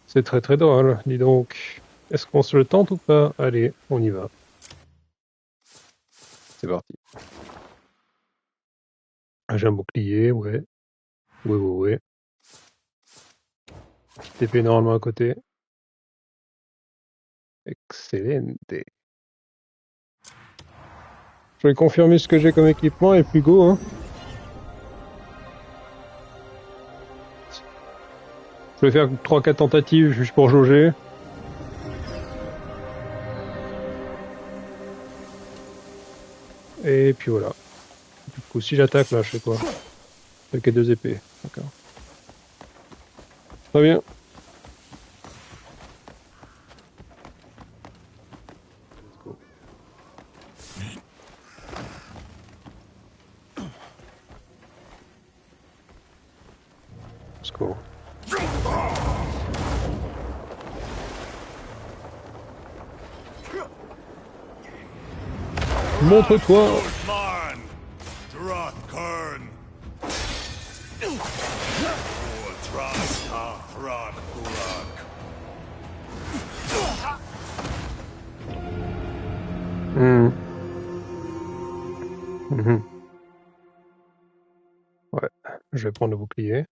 C'est très très drôle, dis donc. Est-ce qu'on se le tente ou pas? Allez, on y va. C'est parti. Ah, j'ai un bouclier, ouais. Ouais. Petite épée normalement à côté. Excellente. Je vais confirmer ce que j'ai comme équipement et puis go, hein. Je vais faire 3-4 tentatives juste pour jauger. Et puis voilà. Du coup, si j'attaque là, je fais quoi? Avec les 2 épées. D'accord. Très bien. Let's go. Montre-toi. Ouais, je vais prendre le bouclier.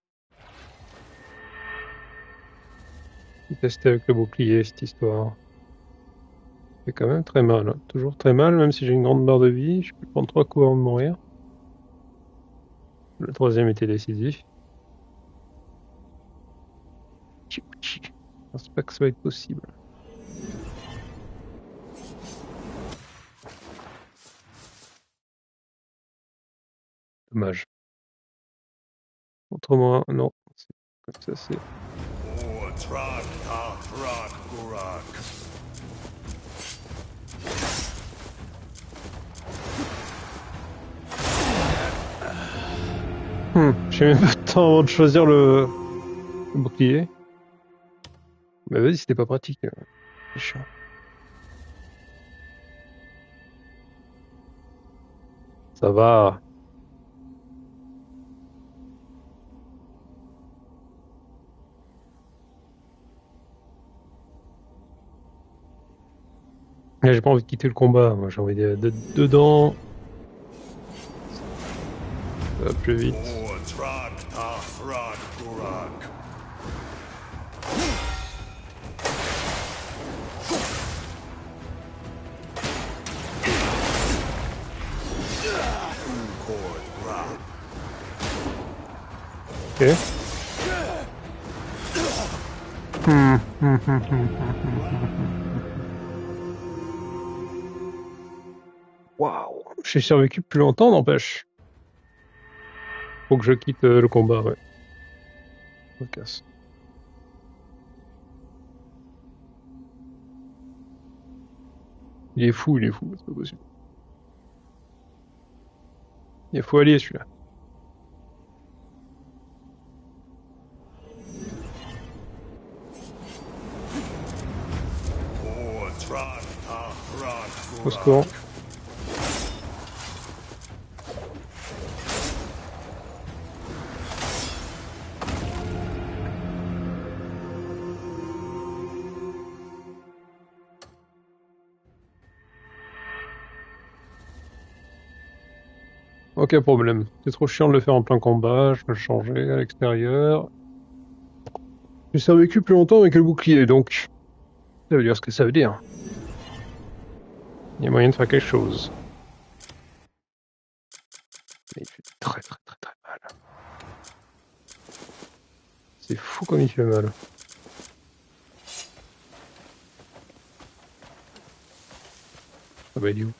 Tester avec le bouclier cette histoire. C'est quand même très mal, hein. Toujours très mal, même si j'ai une grande barre de vie. Je peux prendre 3 coups avant de mourir. Le 3e était décisif. Je pense pas que ça va être possible. Dommage. Autrement, non. Comme ça, c'est... J'ai même pas le temps avant de choisir le bouclier. Mais vas-y, c'était pas pratique. C'est chiant. Ça va. J'ai pas envie de quitter le combat. Moi, j'ai envie d'être dedans. Ça va plus vite. Ok. Waouh, j'ai survécu plus longtemps, n'empêche. Faut que je quitte le combat, ouais. Je me casse. Il est fou, c'est pas possible. Il faut allier celui-là. Au secours. Aucun problème. C'est trop chiant de le faire en plein combat, je peux le changer à l'extérieur. J'ai survécu plus longtemps avec le bouclier, donc ça veut dire ce que ça veut dire. Il y a moyen de faire quelque chose. Mais il fait très mal. C'est fou comme il fait mal. Ah bah il est où?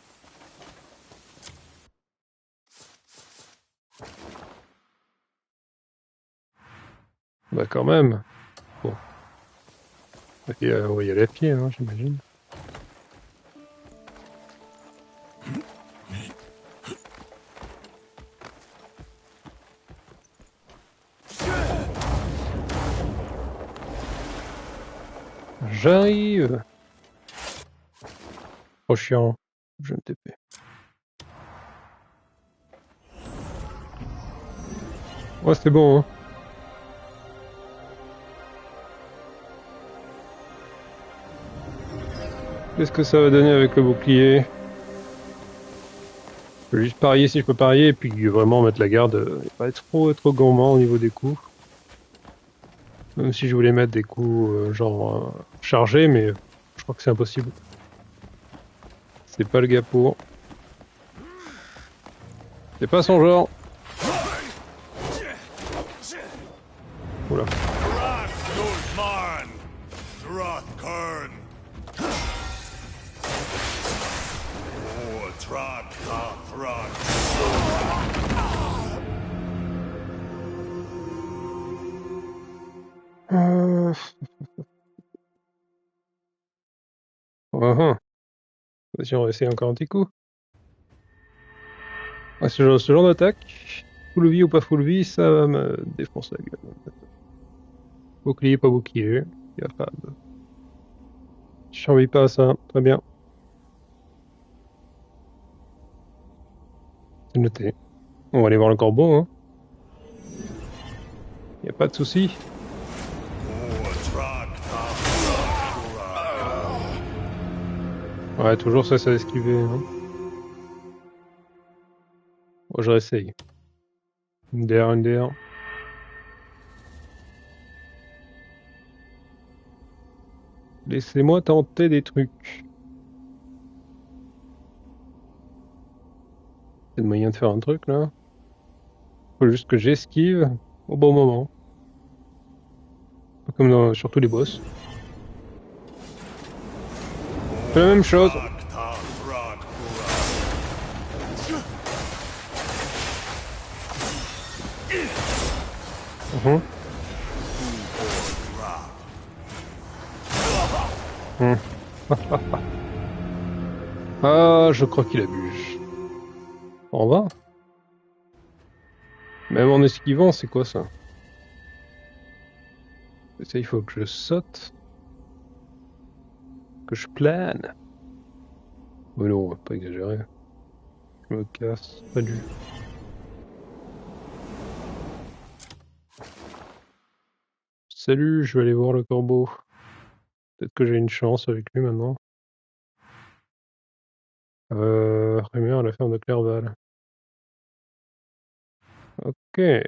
Bah quand même. Bon. On va y aller à pied, hein, j'imagine. J'arrive. Trop chiant. Je me TP. Ouais, c'était bon, hein. Qu'est-ce que ça va donner avec le bouclier? Je peux juste parier si je peux parier et puis vraiment mettre la garde et pas être trop gourmand au niveau des coups. Même si je voulais mettre des coups genre chargés, mais je crois que c'est impossible. C'est pas le gars pour. C'est pas son genre. Oula. Vas-y, on va essayer encore un petit coup. Ouais, ce genre d'attaque, full vie ou pas full vie, ça va me défoncer la gueule. Bouclier, pas bouclier, capable. Je survis pas à ça, très bien. C'est noté. On va aller voir le corbeau, hein. Y a pas de souci. Ouais, toujours ça esquiver, hein. Bon, je réessaye. Une DR. Laissez-moi tenter des trucs. C'est le moyen de faire un truc, là. Faut juste que j'esquive au bon moment. Comme dans, sur tous les boss. C'est la même chose. Ah, je crois qu'il abuse. En va. Même en esquivant, c'est quoi ça? Ça, il faut que je saute. Que je plane. Mais non, on va pas exagérer. Je me casse. Pas du. Salut, je vais aller voir le corbeau. Peut-être que j'ai une chance avec lui maintenant. Rumeur à la ferme de Clerval. Ok. Il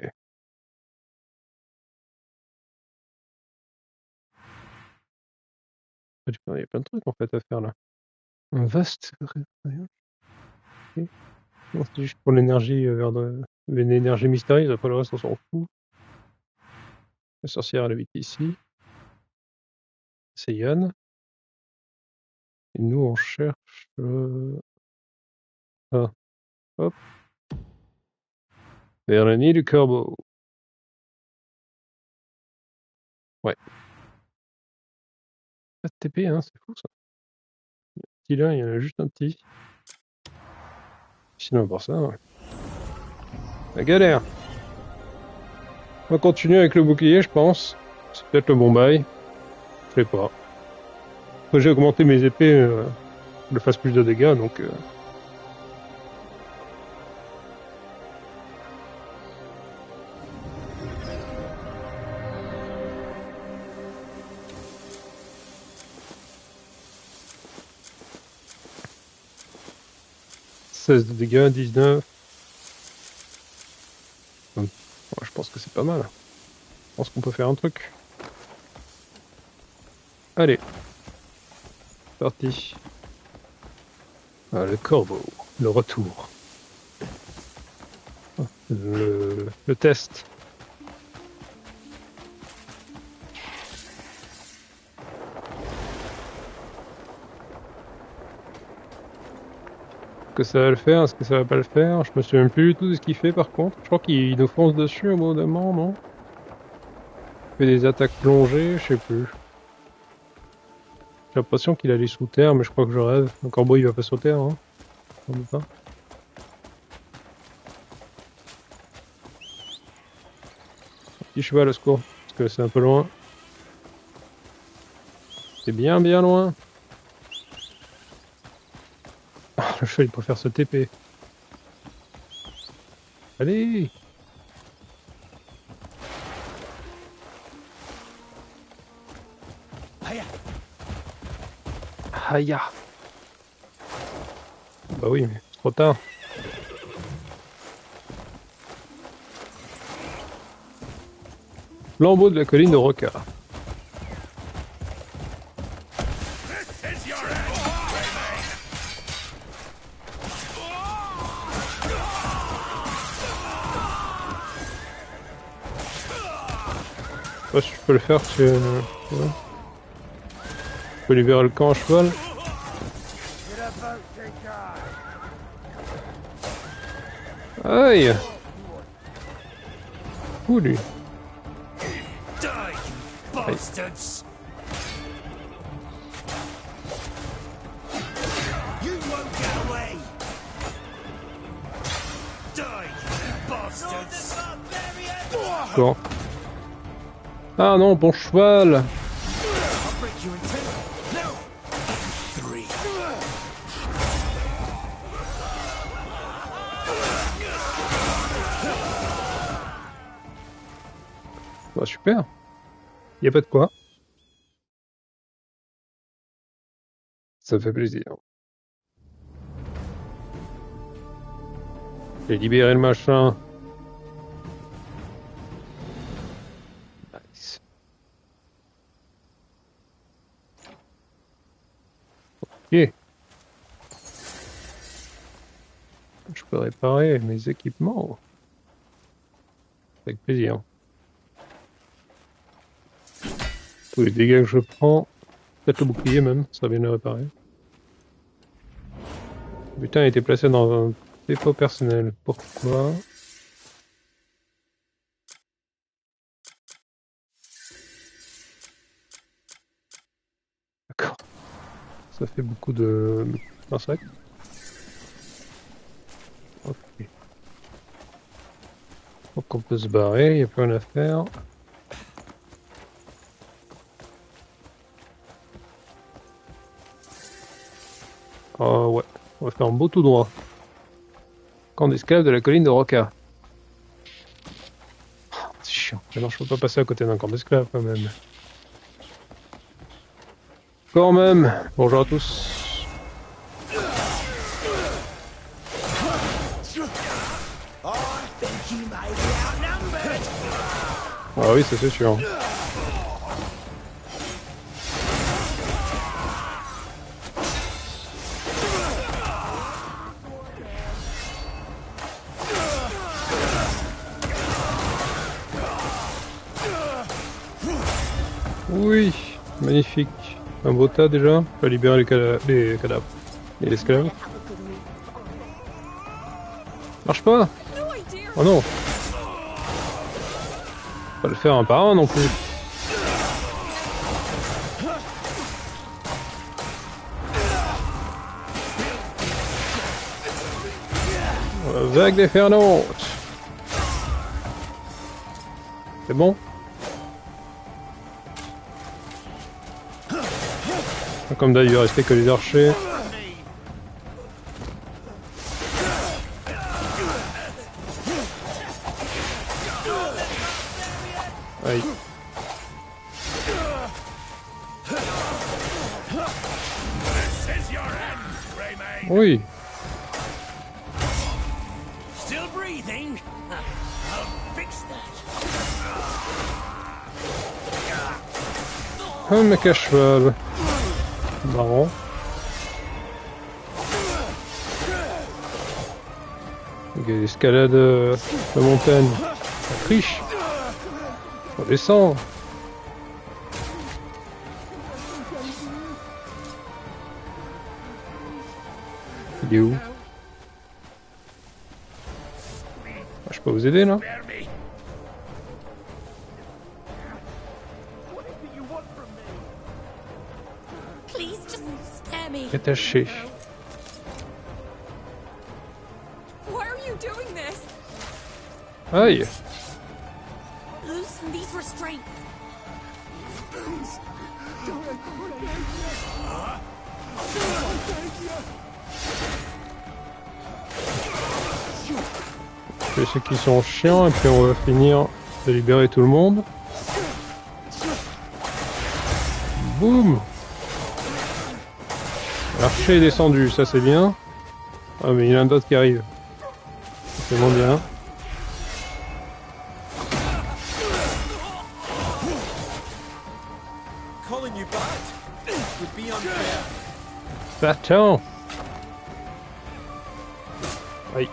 y a plein de trucs en fait à faire là. Un vaste rayon. Okay. Non, c'est juste pour l'énergie une énergie mystérieuse, après le reste on s'en fout. La sorcière elle habite ici. C'est Yann. Et nous on cherche... Ah. Hop. Vers le nid du corbeau. Ouais. Pas de TP hein, c'est fou ça. Petit là, il y en a juste un petit. Sinon pour ça, ouais. La galère. On va continuer avec le bouclier je pense. C'est peut-être le bon bail. Je sais pas. Après j'ai augmenté mes épées pour le fasse plus de dégâts donc... de dégâts, 19. Ouais, je pense que c'est pas mal. Je pense qu'on peut faire un truc. Allez. Parti. Ah, le corbeau. Le retour. Le test. Est-ce que ça va le faire? Est-ce que ça va pas le faire? Je me souviens plus du tout de ce qu'il fait par contre. Je crois qu'il nous fonce dessus au bout d'un moment, non? Il fait des attaques plongées, je sais plus. J'ai l'impression qu'il allait sous terre, mais je crois que je rêve. Le corbeau il va pas sous terre, hein? On peut pas. Petit cheval au secours, parce que c'est un peu loin. C'est bien loin. Le cheval il préfère se TP. Allez! Aïe! Bah oui, mais c'est trop tard. Lambeau de la colline de Roca. Je sais pas si je peux le faire parce que... ouais. Je peux libérer le camp à cheval. Aïe. Ouh lui. Die, you bastards! You won't get away! Die, you bastards! Bon. Ah non, bon cheval. I'll break you in two. No! Three. Bah super. Y a pas de quoi. Ça fait plaisir. J'ai libéré le machin. Nice. Ok. Je peux réparer mes équipements. Avec plaisir. Tous les dégâts que je prends, peut-être le bouclier même, ça vient de le réparer. Le butin a été placé dans un dépôt personnel. Pourquoi? D'accord. Ça fait beaucoup d'insectes. Ok. Donc on peut se barrer, il n'y a plus rien à faire. Ouais, on va faire un beau tout droit. Camp d'escalade de la colline de Roca. C'est chiant. Mais non, je peux pas passer à côté d'un camp d'esclaves quand même. Quand même. Bonjour à tous. Ah oui, ça c'est sûr. Oui, magnifique. Un beau tas déjà. On va libérer les cadavres. Et l'esclave. Marche pas. Oh non. Pas le faire un par un non plus. Vague d'inferno. C'est bon? Comme d'hab, il va rester que les archers. Aïe. Oui. Still breathing? I'll fix that. Un mec à cheval. Marrant. Escalade de montagne. Ça triche. On descend. Il est où? Je peux vous aider là? Attaché. Aïe. Loosen these restraints. Je fais ceux qui sont chiants et puis on va finir de libérer tout le monde. Boum. L'archer est descendu, ça c'est bien. Ah mais il y en a d'autres qui arrivent. C'est moins bien. Bâton. Oui.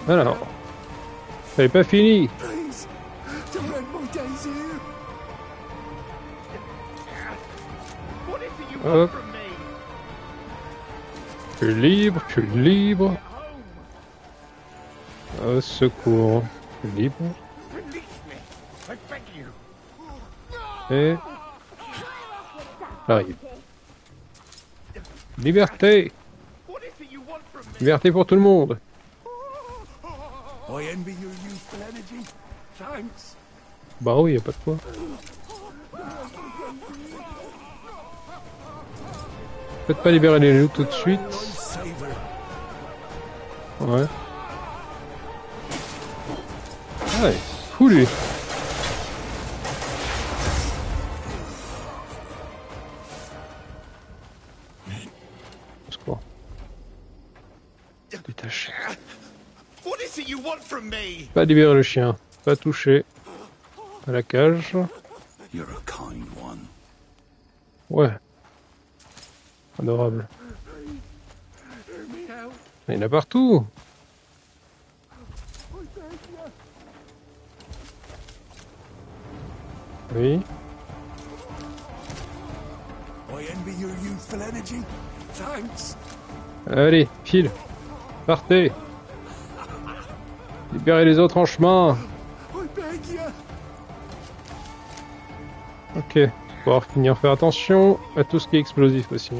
Alors. C'est pas fini. Hop. Je suis libre, je suis libre. Au secours. Je suis libre. Et... J'arrive. Liberté! Liberté pour tout le monde! Bah oui, y a pas de quoi. Peut-être pas libérer les loups tout de suite. Ouais. Ah, il est fou lui! Détaché. Pas libérer le chien. Pas toucher à la cage. Ouais. Adorable. Il y en a partout. Oui. Allez, file. Partez. Libérez les autres en chemin. Ok. Pour finir, faire attention à tout ce qui est explosif aussi.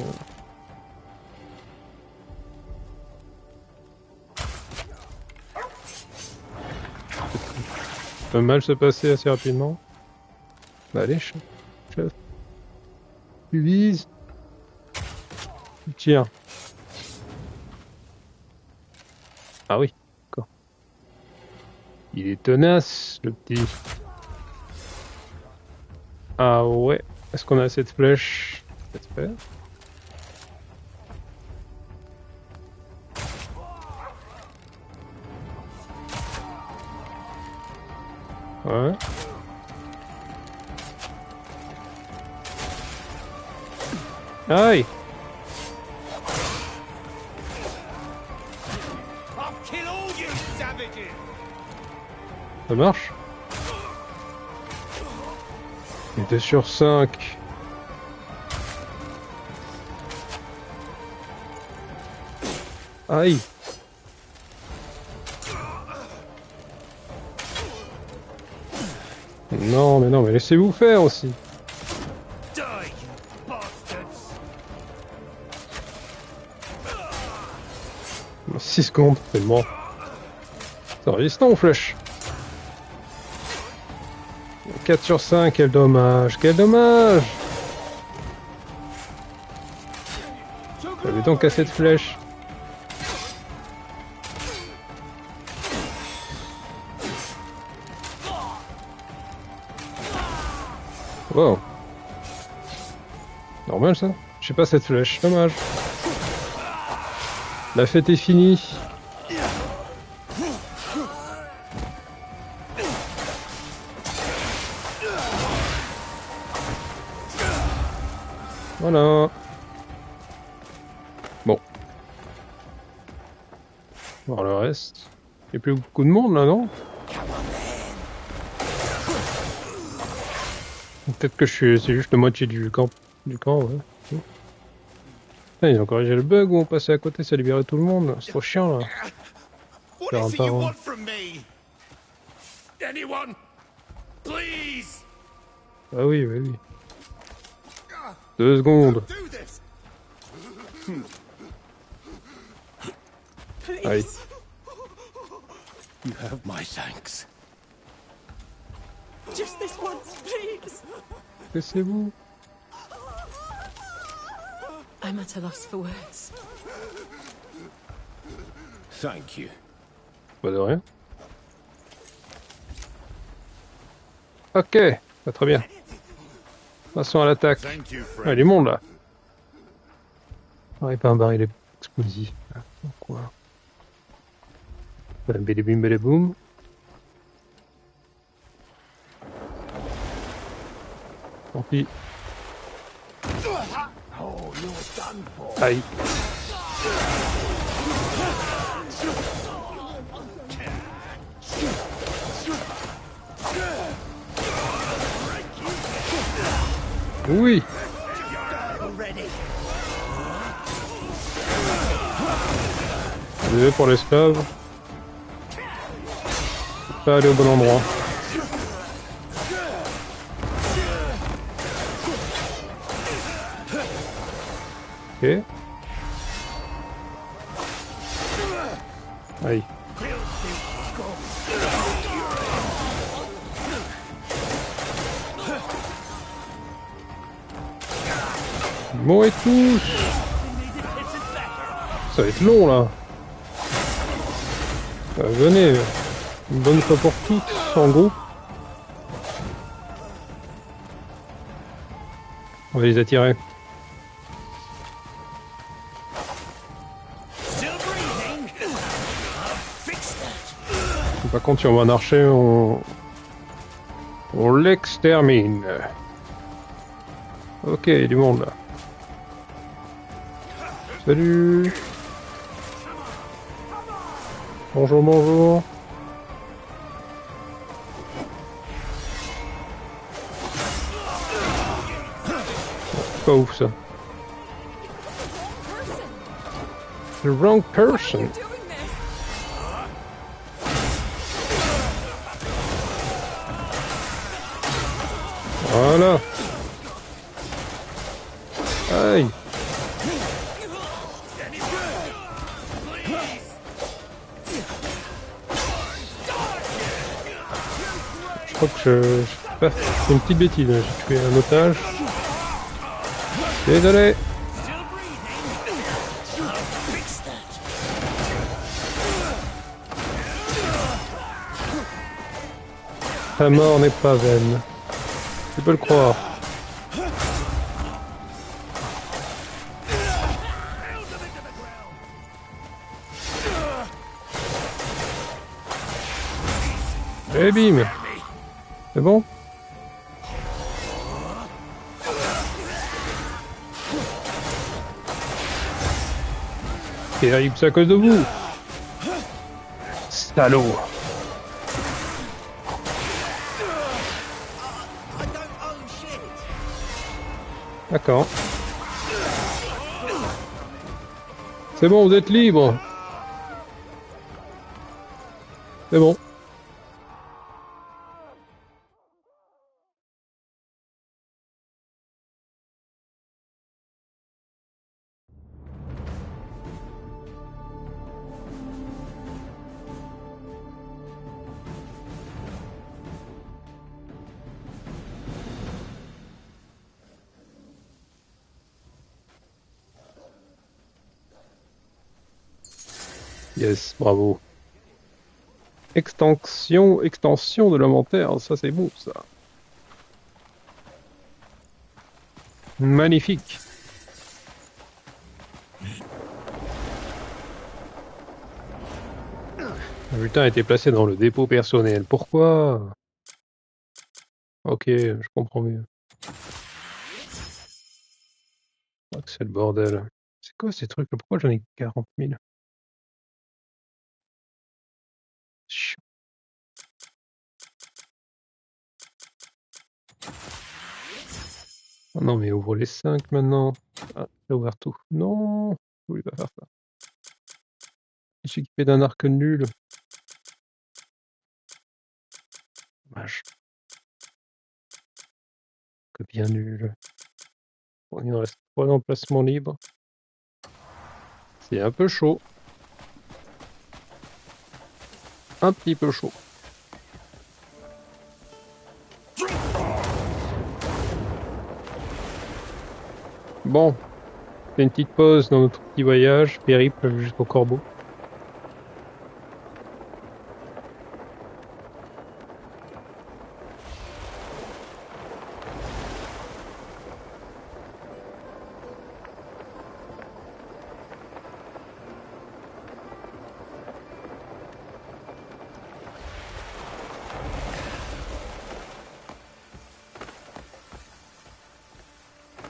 Ça peut mal se passer assez rapidement. Bah allez, chef. Tu vises. Tu tires. Ah oui, d'accord. Il est tenace, le petit. Ah ouais. Est-ce qu'on a assez de flèches? J'espère. Ouais. Aïe! Ça marche? Il était sur 5. Aïe! Non, mais laissez-vous faire aussi. 6 secondes, c'est mort. C'est résistant aux flèches. 4 sur 5, quel dommage, quel dommage! J'avais donc assez de flèches. Wow. Normal ça? Je sais pas cette flèche, dommage. La fête est finie. Voilà. Bon. Voir le reste. Il n'y a plus beaucoup de monde là, non? Peut-être que c'est juste la moitié du camp. Ouais. Putain, ils ont corrigé le bug où on passait à côté, ça libérait tout le monde. C'est trop chiant là. Faire un par un. Ah oui, oui, oui. 2 secondes. Aïe. You have my thanks. Just this once, please. Laissez-vous. I'm at a loss for words. Thank you. Pas de rien. Ok, pas très bien. Passons à l'attaque. Ah, il est monde là. Ah, il pas un baril explosif. Quoi? Bélébim, béléboum. Tant pis. Aïe. Oui. Désolé pour l'esclave. Pas aller au bon endroit. Ok. Aïe. Mourrez tous. Ça va être long là. Venez, une bonne fois pour toutes, en groupe. On va les attirer. Par contre, si on voit un archer, on l'extermine. Ok, il y a du monde là. Salut. Bonjour, bonjour. C'est pas ouf ça. The wrong person. Voilà. Aïe. Je crois que j'ai pas fait une petite bêtise. J'ai tué un otage. Désolé. Ta mort n'est pas vaine. Tu peux le croire. Et bim. C'est bon? Terrible, c'est à cause de vous. Salaud. D'accord. C'est bon, vous êtes libre. C'est bon. Yes, bravo. Extension de l'inventaire, ça c'est bon ça. Magnifique. Le butin a été placé dans le dépôt personnel. Pourquoi? Ok, je comprends mieux. Oh, c'est le bordel. C'est quoi ces trucs? Pourquoi j'en ai 40 000? Chiant. Oh non, mais ouvre les 5 maintenant. Ah, j'ai ouvert tout. Non, je voulais pas faire ça. Je suis équipé d'un arc nul. Dommage. Que bien nul. Bon, il nous reste 3 emplacements libres. C'est un peu chaud. Un petit peu chaud. Bon, c'est une petite pause dans notre petit voyage, périple jusqu'au Corbeau.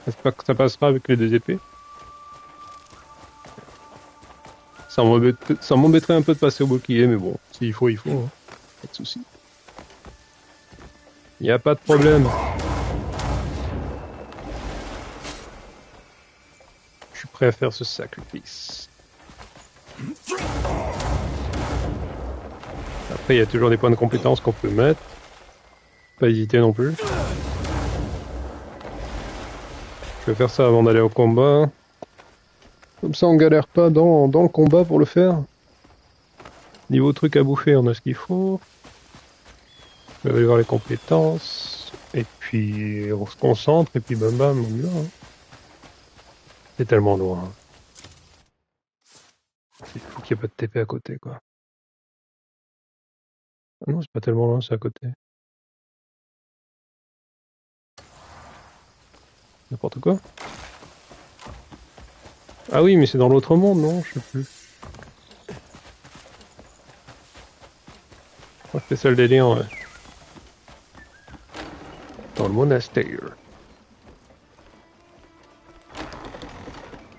J'espère que ça passera avec les 2 épées. Ça m'embêterait un peu de passer au bouclier, mais bon, s'il faut, il faut. Hein. Pas de souci. Il n'y a pas de problème. Je suis prêt à faire ce sacrifice. Après, il y a toujours des points de compétence qu'on peut mettre. Pas hésiter non plus. Je vais faire ça avant d'aller au combat. Comme ça, on galère pas dans le combat pour le faire. Niveau truc à bouffer, on a ce qu'il faut. On va aller voir les compétences. Et puis, on se concentre. Et puis, bam bam, on y va. Hein. C'est tellement loin. C'est fou qu'il n'y ait pas de TP à côté, quoi. Ah non, c'est pas tellement loin, c'est à côté. N'importe quoi. Ah oui, mais c'est dans l'autre monde, non? Je sais plus. Ouais, c'est ça le délire, ouais. Dans le monastère.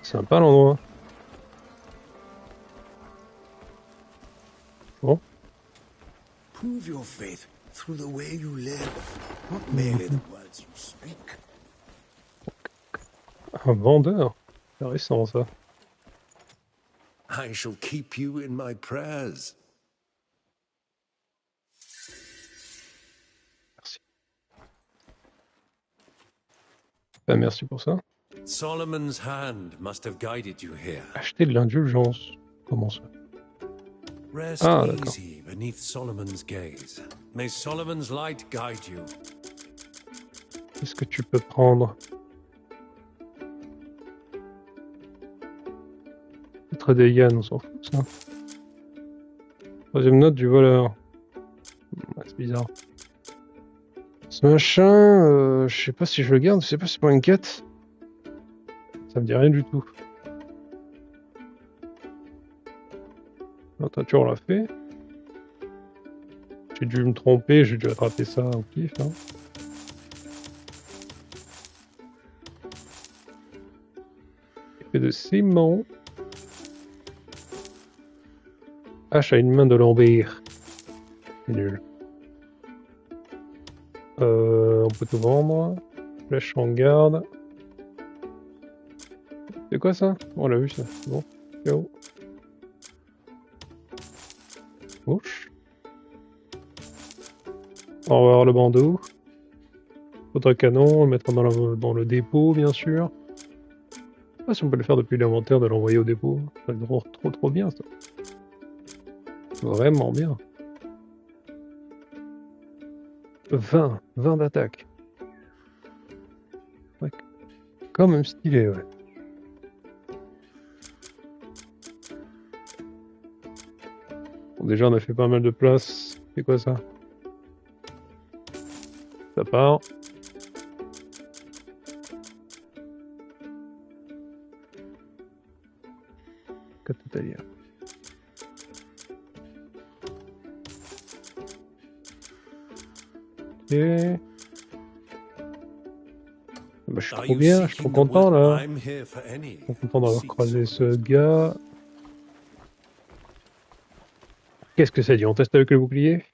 Sympa l'endroit. Bon. Prove your faith through the way you live, not merely the words you speak. Un vendeur. C'est récent, ça. I shall keep you in my prayers. Merci. Ben, merci pour ça. Solomon's hand must have guided you here. Acheter de l'indulgence. Comment ça? Rest easy beneath Solomon's gaze. May Solomon's light guide you. Qu'est-ce que tu peux prendre? Titre des Yann, on s'en fout, ça. Troisième note du voleur. Ouais, c'est bizarre. Ce machin, je sais pas si je le garde, je sais pas si c'est pour une quête. Ça me dit rien du tout. La toiture, on l'a fait. J'ai dû me tromper, j'ai dû attraper ça au pif. Hein. Épée de ciment. Hache à une main de lambert. C'est nul. On peut tout vendre. Flèche en garde. C'est quoi ça? On l'a vu ça. Bon. Yo. Gauche. On va voir le bandeau. Autre canon, le mettre dans le dépôt, bien sûr. Je sais pas si on peut le faire depuis l'inventaire, de l'envoyer au dépôt. Ça va être trop bien, ça. Vraiment bien. 20 d'attaque. Ouais. Quand même stylé, ouais. Bon, déjà, on a fait pas mal de place. C'est quoi ça? Ça part. Catalia. Ok. Bah, je suis trop bien, je suis trop content là. Je suis trop content d'avoir croisé ce gars. Qu'est-ce que ça dit? On teste avec le bouclier?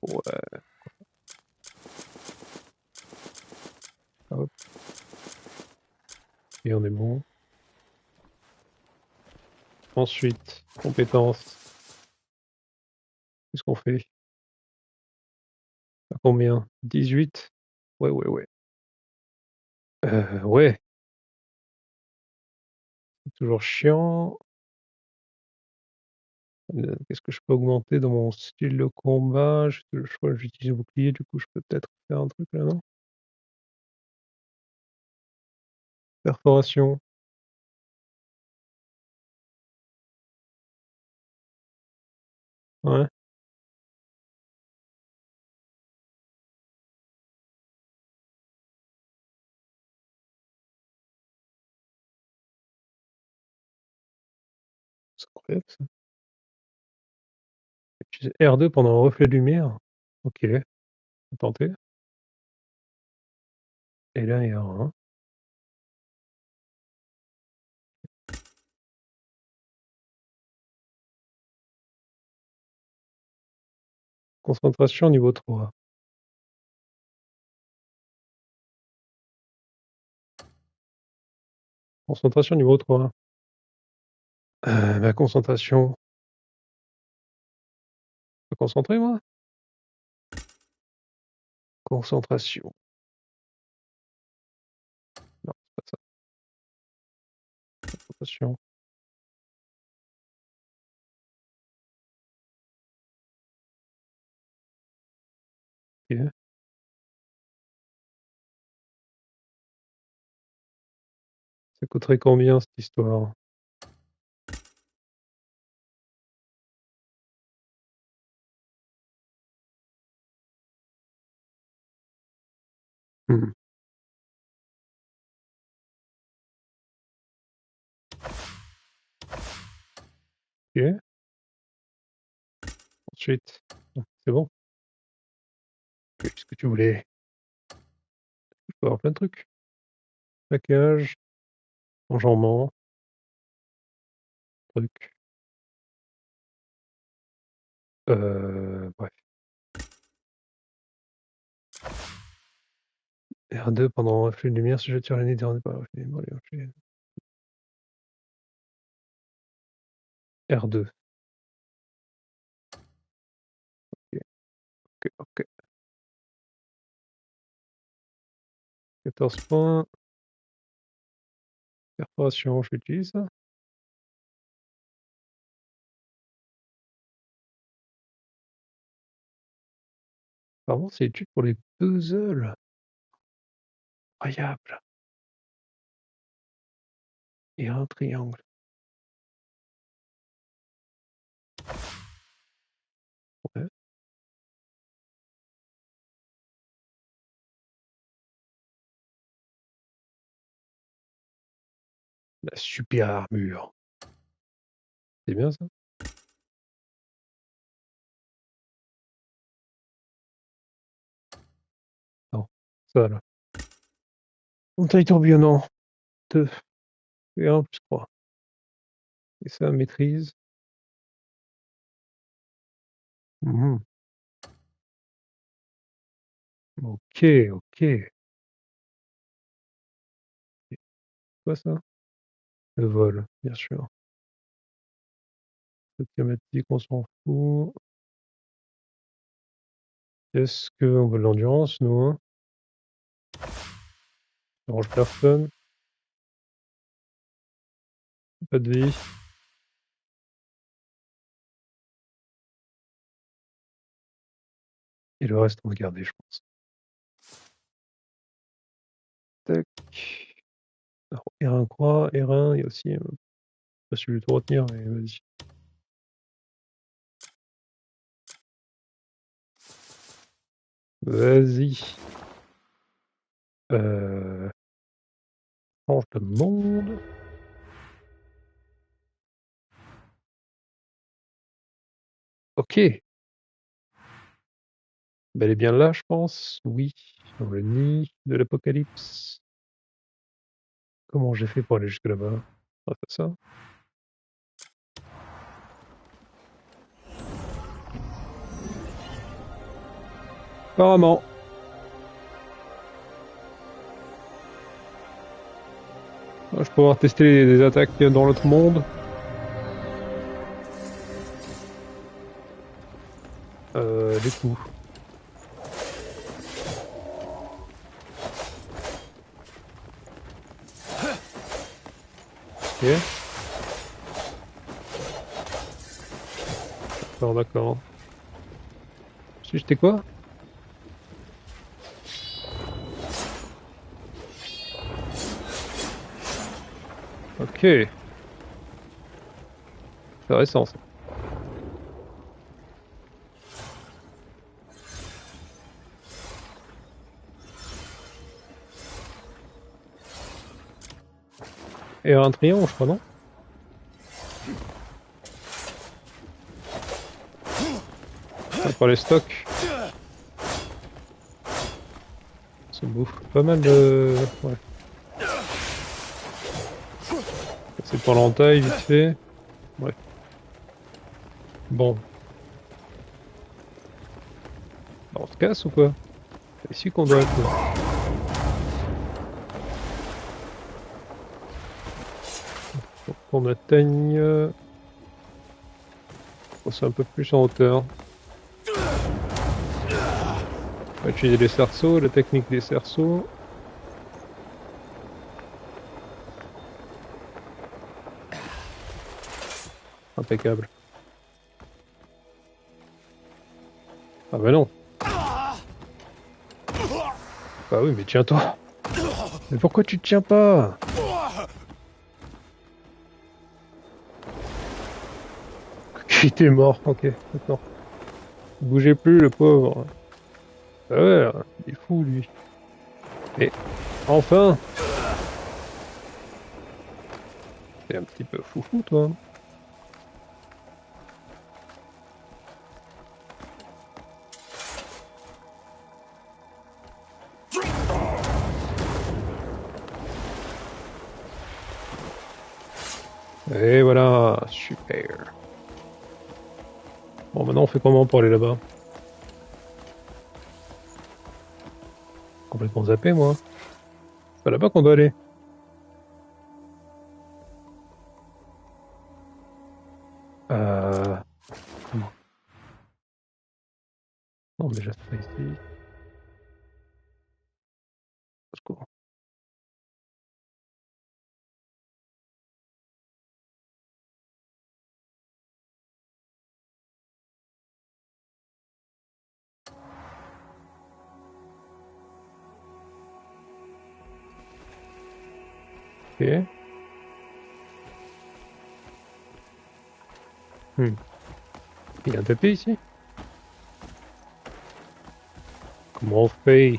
Ouais. Hop. Et on est bon. Ensuite, compétences. Qu'est-ce qu'on fait? À combien? 18? Ouais. Ouais. C'est toujours chiant. Qu'est-ce que je peux augmenter dans mon style de combat? Je crois que j'utilise le bouclier, du coup je peux peut-être faire un truc là, non? Perforation. Ouais. C'est incroyable ça. Utiliser R2 pendant un reflet de lumière. Ok. On va tenter. Et là, il y a un. Concentration niveau 3. Concentration niveau 3. Ma concentration. concentré, moi. Concentration. Non, c'est pas ça. Concentration. Ok. Ça coûterait combien cette histoire? Hmm. Ok. Ensuite, c'est bon. Qu'est-ce que tu voulais? Je peux avoir plein de trucs. Plaquage, enjambement, truc. Bref. R2 pendant un flux de lumière, si je tire l'année dernière par R2. Ok. 14 points. Perforation, je l'utilise ça. Apparemment, c'est utile pour les puzzles. Incroyable. Et un triangle. Ouais. La super armure. C'est bien ça? Non, ça là. Montagne tourbillonnant. 2 et 1 plus 3. Et ça, maîtrise. Mhm. Ok. Quoi ça? Le vol, bien sûr. Le thématique, on s'en fout. Est-ce qu'on veut de l'endurance, nous, hein? Ça range personne. Pas de vie. Et le reste, on va garder, je pense. Tac. Alors, R1 croix, R1, il y a aussi. Pas su tout retenir, mais vas-y. Vas-y. Change de monde. Ok. Elle est bien là, je pense. Oui. Dans le nid de l'apocalypse. Comment j'ai fait pour aller jusque là-bas? On va faire ça. Apparemment. Je vais pouvoir tester des attaques dans l'autre monde. Les coups. Ok. D'accord. Si j'étais quoi? Ok. Intéressant ça. Et un triangle, je crois, non? Pour les stocks. Ça bouffe pas mal de... Ouais. C'est pour l'entaille, vite fait. Ouais. Bon. On se casse ou quoi? C'est ici qu'on doit être. Faut qu'on atteigne... Oh, c'est un peu plus en hauteur. On va utiliser les cerceaux, la technique des cerceaux. Impeccable. Ah bah non. Bah oui, mais tiens-toi. Mais pourquoi tu te tiens pas? Il était mort, ok, d'accord. Bougez plus, le pauvre. Ah ouais, il est fou, lui. Et enfin! T'es un petit peu foufou, toi. Et voilà, super. Bon, maintenant on fait comment pour aller là-bas? Complètement zappé, moi. C'est pas là-bas qu'on doit aller. Non, mais déjà c'est pas ici. Au secours. Ok. Il y a un TP ici? Comment on fait?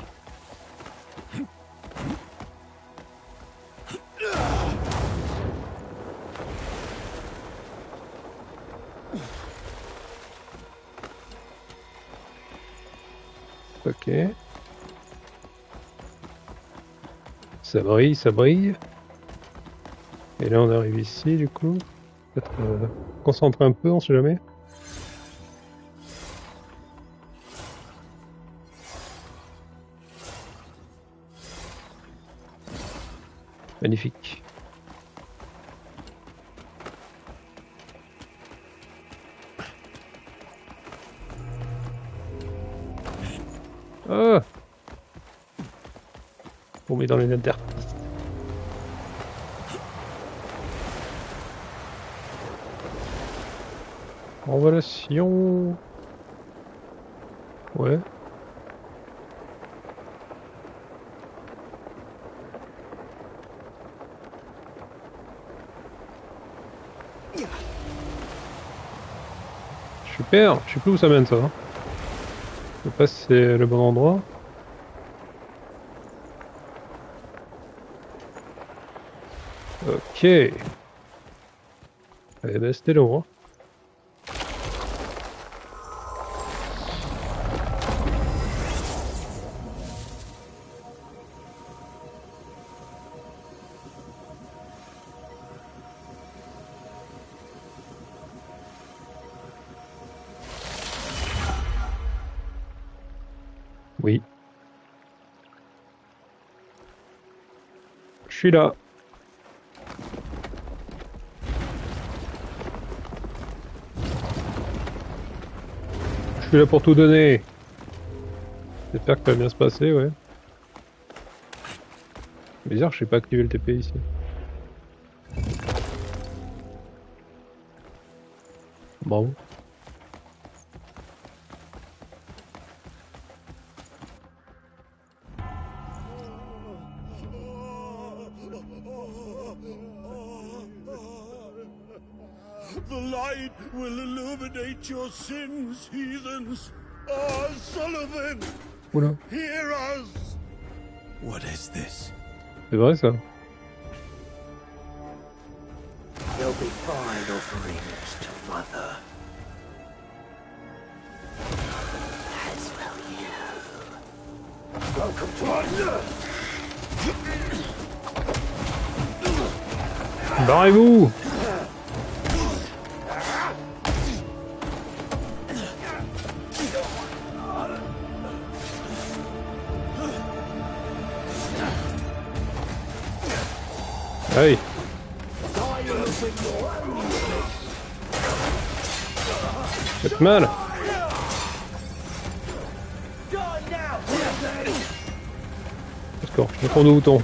Ok. Ça brille, ça brille. Et là on arrive ici du coup. Peut-être concentrer un peu, on sait jamais. Magnifique. Ah! On met dans les interstices. Relation. Ouais. Super, je sais plus où ça mène ça. Hein. Je sais pas si c'est le bon endroit. Ok. Eh ben c'était long. Hein. Oui. Je suis là. Je suis là pour tout donner. J'espère que ça va bien se passer, ouais. Bizarre, je sais pas activer le TP ici. Bravo. The light will illuminate your sins, heathens. Ah, Sullivan! Oula. Hear us! What is this? C'est vrai ça. There'll be fine offerings to Mother. As will you. Welcome to Mother! Barrez-vous! Allez. Faites mal. D'accord, je retourne au bouton.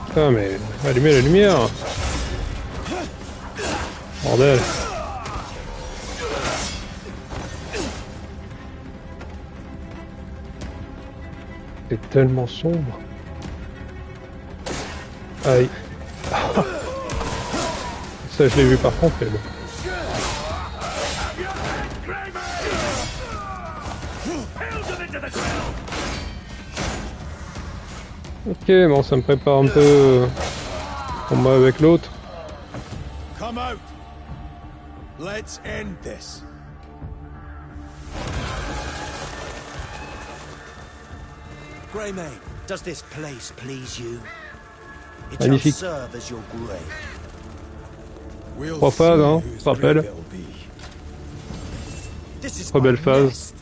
Putain, mais allumez la lumière! Bordel! C'est tellement sombre. Aïe. Ça je l'ai vu par contre, mais bon. Ok, bon, ça me prépare un peu combat avec l'autre. Come out. Let's end this. Greymane, does this place please you? It Magnifique. shall serve as your grave. 3 phases, hein, je te rappelle. This is 3 belles my phases. nest.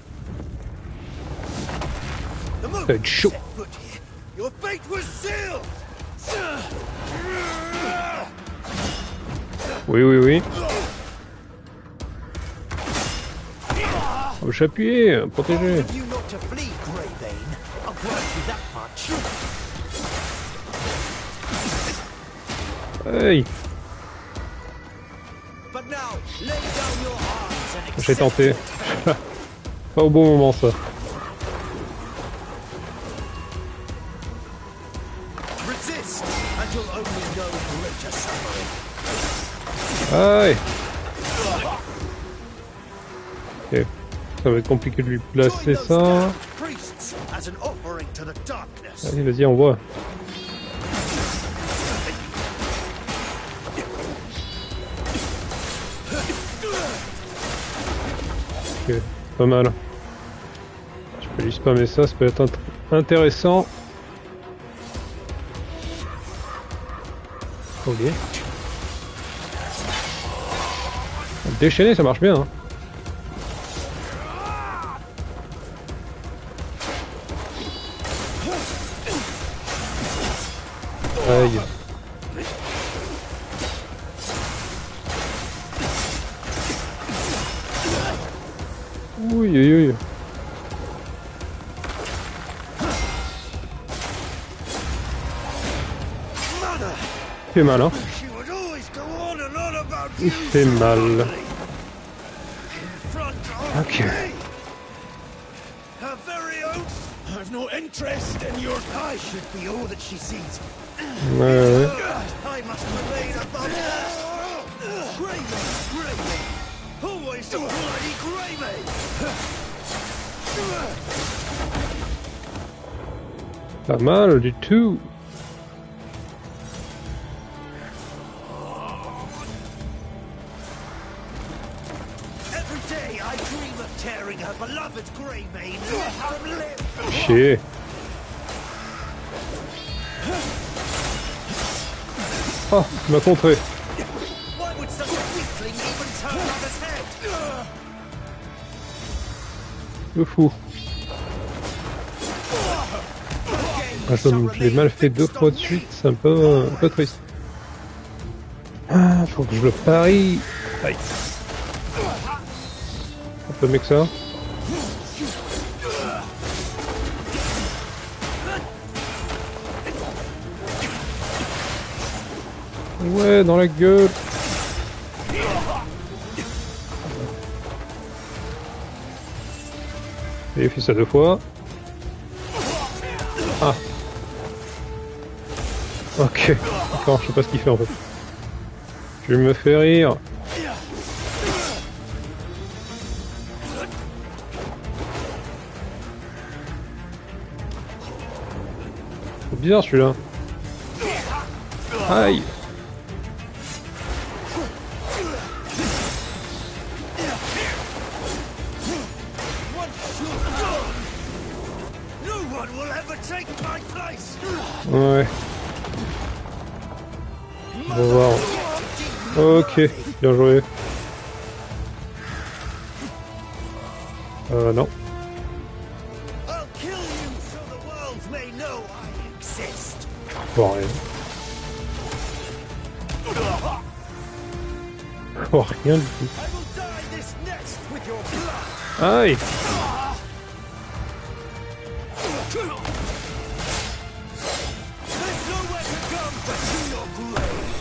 The moment Ça va être chaud. you set foot here, your fate was sealed. Oui, oui, oui. Faut s'appuyer, protéger. Of you not to flee, Greybane. I'll grant you that much. Hey, But now, lay down your arms and j'ai accept tenté. your Pas au bon moment ça. resist, and you'll only know greater suffering. Aïe. Ok, ça va être compliqué de lui placer ça. Priests, as an offering to the darkness. Allez, vas-y, envoie. Ok, pas mal. Je peux lui spammer ça, ça peut être intéressant. Ok. Déchaîner, ça marche bien. Hein. Aïe. Oui, oui, oui. Il fait mal, hein. Il fait mal. Ok. Her very own. I've no interest in your. I should be all that she sees. Ouais, ouais. I must remain above her. Greymane. Always the bloody Greymane. Pas mal du tout. Every day I dream of tearing her beloved Greymane from limb. Chier. Oh, il m'a contré. Why would such a weakling even turn on his head? Le fou. Ah, je l'ai mal fait 2 fois de suite, c'est un peu triste. Ah, faut que je le parie. Aïe. Un peu mieux que ça. Ouais, dans la gueule. Et il fait ça 2 fois. Ah. Ok. D'accord, je sais pas ce qu'il fait en fait. Je me fais rire. C'est bizarre celui-là. Aïe. Ouais. On va voir. Ok, bien joué. Non. exist. Bon, rien. Oh, rien du tout. I will dye this nest with your blood. Aïe! There's nowhere to go but to your grave.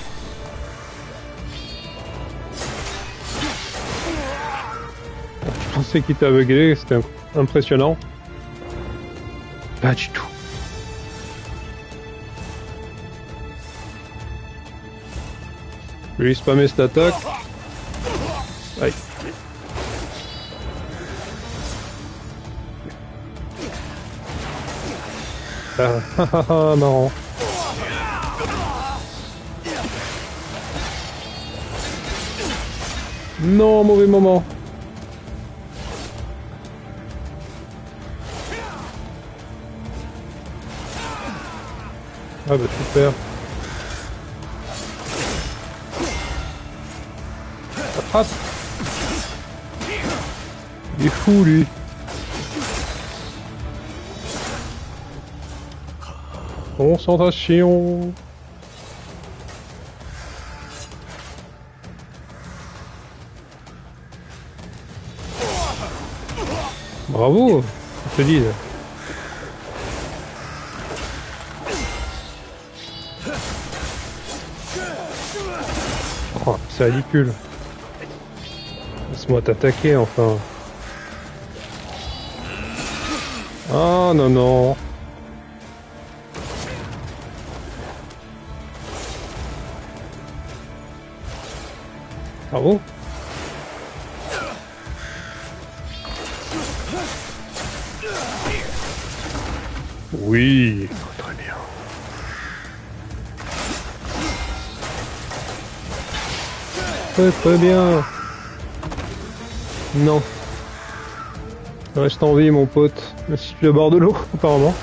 Je pensais qu'il t'a aveuglé, c'était impressionnant. Pas du tout. Je vais lui spammer cette attaque. Aïe. Ah, marrant. Non, mauvais moment. Ah bah super. Attrape. Il est fou lui. Concentration. Bravo, je te dis. Oh, c'est ridicule. Laisse-moi t'attaquer enfin. Ah non non. Bravo. Oui, très bien. Très très bien. Non. Reste en vie mon pote. Si tu es à bord de l'eau, apparemment.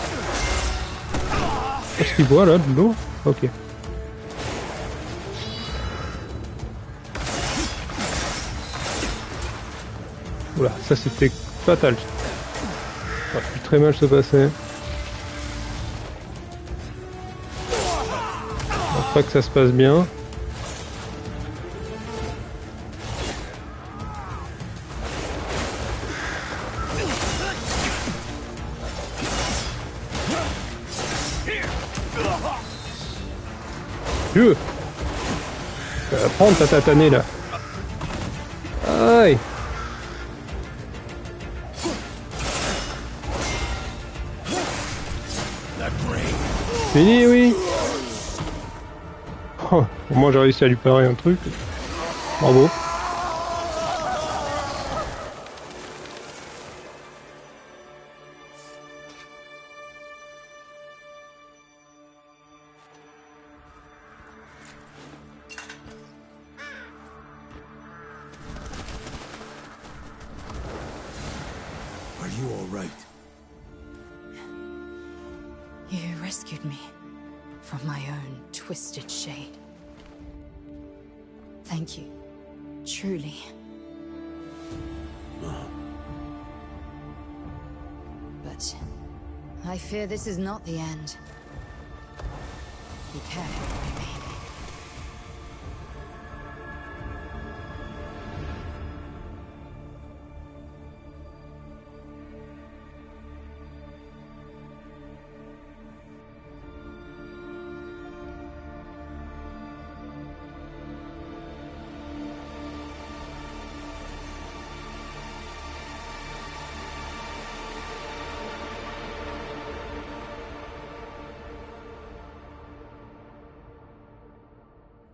Est-ce qu'il boit là de l'eau? Ok. Oula, ça c'était fatal. Ça a pu très mal se passer. Je pense pas que ça se passe bien. Dieu! Tu vas la prendre ta tatanée là. Aïe! Fini, oui! Oh, au moins j'ai réussi à lui parer un truc. Bravo. Are you all right? You rescued me from my own twisted shade. Thank you. Truly. But I fear this is not the end. Be careful, my baby.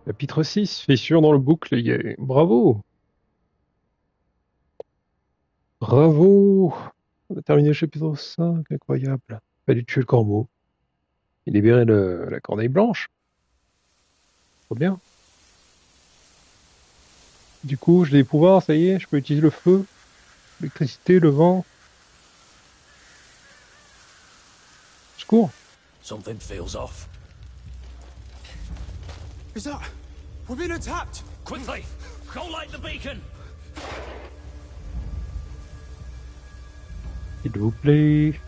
Chapitre 6, fissure dans le bouclier. Bravo! Bravo! On a terminé le chapitre 5, incroyable. Fallu tuer le corbeau. Et libérer la corneille blanche. Trop bien. Du coup, j'ai des pouvoirs, ça y est, je peux utiliser le feu, l'électricité, le vent. Secours! Something feels off. Is that... We're being attacked! Quickly! Go light the beacon! S'il vous plaît.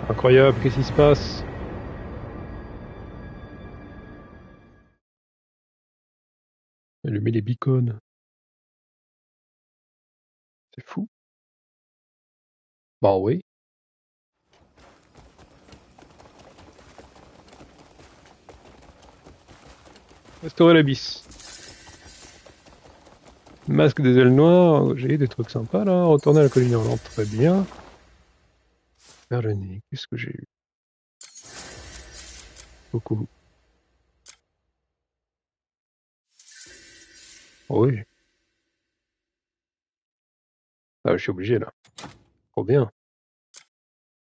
Incroyable, qu'est-ce qui se passe? Allumer les beacons. C'est fou. Bah oui. Restaurer l'abysse. Masque des ailes noires, j'ai des trucs sympas là. Retourner à la colline hurlante, très bien. Vers le nez, qu'est-ce que j'ai eu? Beaucoup. Oui. Ah, je suis obligé là. Trop bien.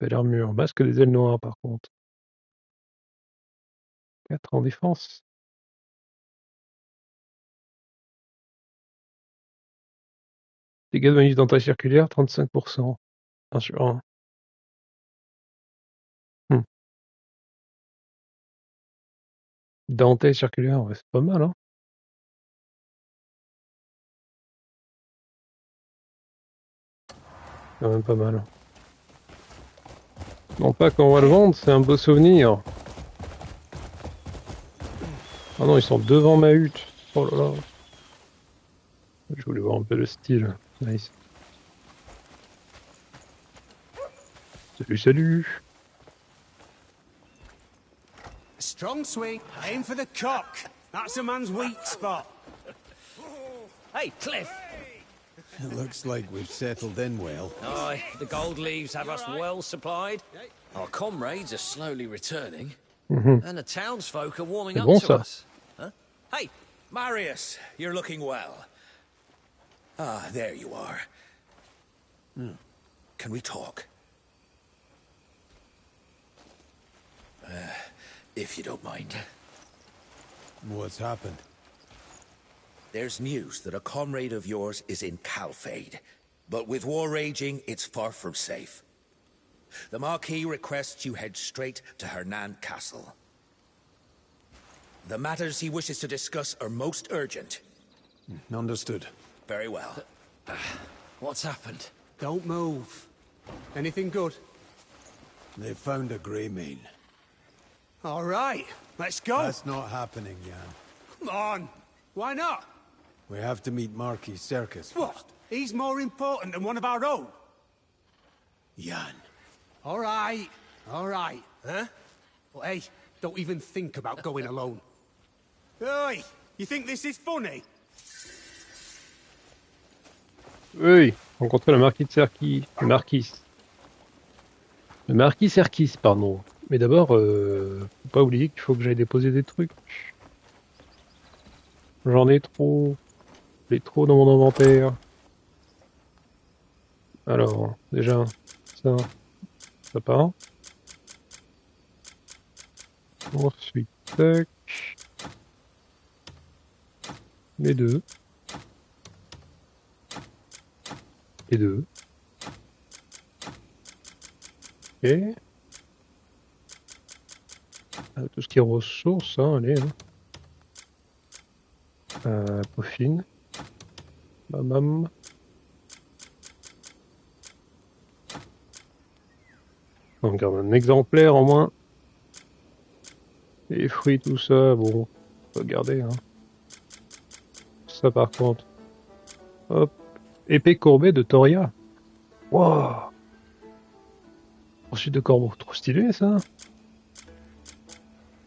Belle armure. Masque des ailes noires par contre. 4 en défense. Dégâts de manif d'entrée circulaire, 35%. 1 sur 1. Dentelle circulaire, ouais, c'est pas mal, hein. Quand même pas mal. Non pas quand on va le vendre, c'est un beau souvenir. Ah non, ils sont devant ma hutte. Oh là là. Je voulais voir un peu le style. Nice. Salut, salut. Strong swing, aim for the cock. That's a man's weak spot. Hey, Cliff! It looks like we've settled in well. Aye, the gold leaves have us well supplied. Our comrades are slowly returning. And the townsfolk are warming up to us. Huh? Hey, Marius, you're looking well. Ah, there you are. Can we talk? If you don't mind. What's happened? There's news that a comrade of yours is in Calfade. But with war raging, it's far from safe. The Marquis requests you head straight to Hernan Castle. The matters he wishes to discuss are most urgent. Understood. Very well. What's happened? Don't move. Anything good? They found a grey mane. All right, let's go. That's not happening, Jan. Come on. Why not? We have to meet Marquis Circus first. What? He's more important than one of our own? Jan. All right, huh? Well, hey, don't even think about going alone. Hey, you think this is funny? Oui, rencontrer le marquis de Serkis. Le marquis Serkis, pardon. Mais d'abord, faut pas oublier qu'il faut que j'aille déposer des trucs. J'en ai trop. J'ai trop dans mon inventaire. Alors, déjà, ça part. Ensuite, tac. Les deux. Les deux. Ok. Tout ce qui est ressources, hein, allez. Peaufine. Bam. On garde un exemplaire en moins. Les fruits, tout ça, bon, on va garder, hein. Ça par contre. Hop. Épée courbée de Toria. Wow. Poursuite de corbeau. Trop stylé ça.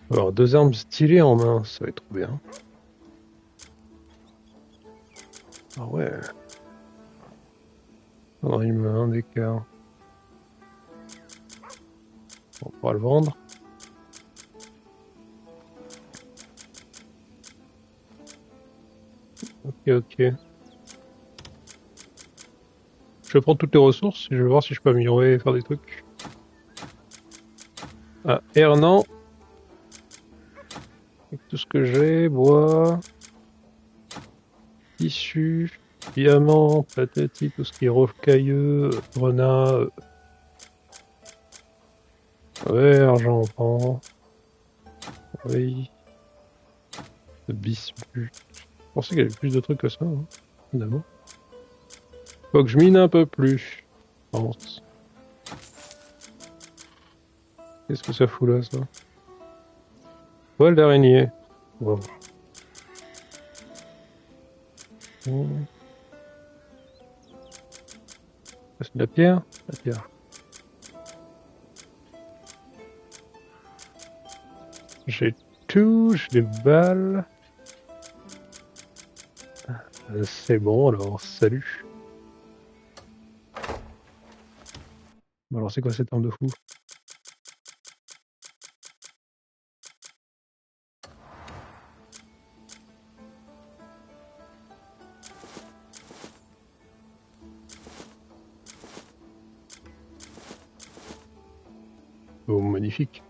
Alors, 2 armes stylées en main, ça va être trop bien. Ah ouais. Alors, il me met un d'écart. On pourra le vendre. Ok. Je prends toutes les ressources et je vais voir si je peux améliorer et faire des trucs. Ah, Hernan. Avec tout ce que j'ai, bois, tissu, diamant, patati, tout ce qui est rocailleux, grenat. Ouais, argent on prend. Oui. De bismuth. Je pensais qu'il y avait plus de trucs que ça, hein, finalement. Faut que je mine un peu plus, je pense. Qu'est-ce que ça fout là, ça? Poil d'araignée. Wow. C'est de la pierre? La pierre. J'ai tout, j'ai des balles. C'est bon alors, salut. Bon alors c'est quoi cette arme de fou? Oh magnifique.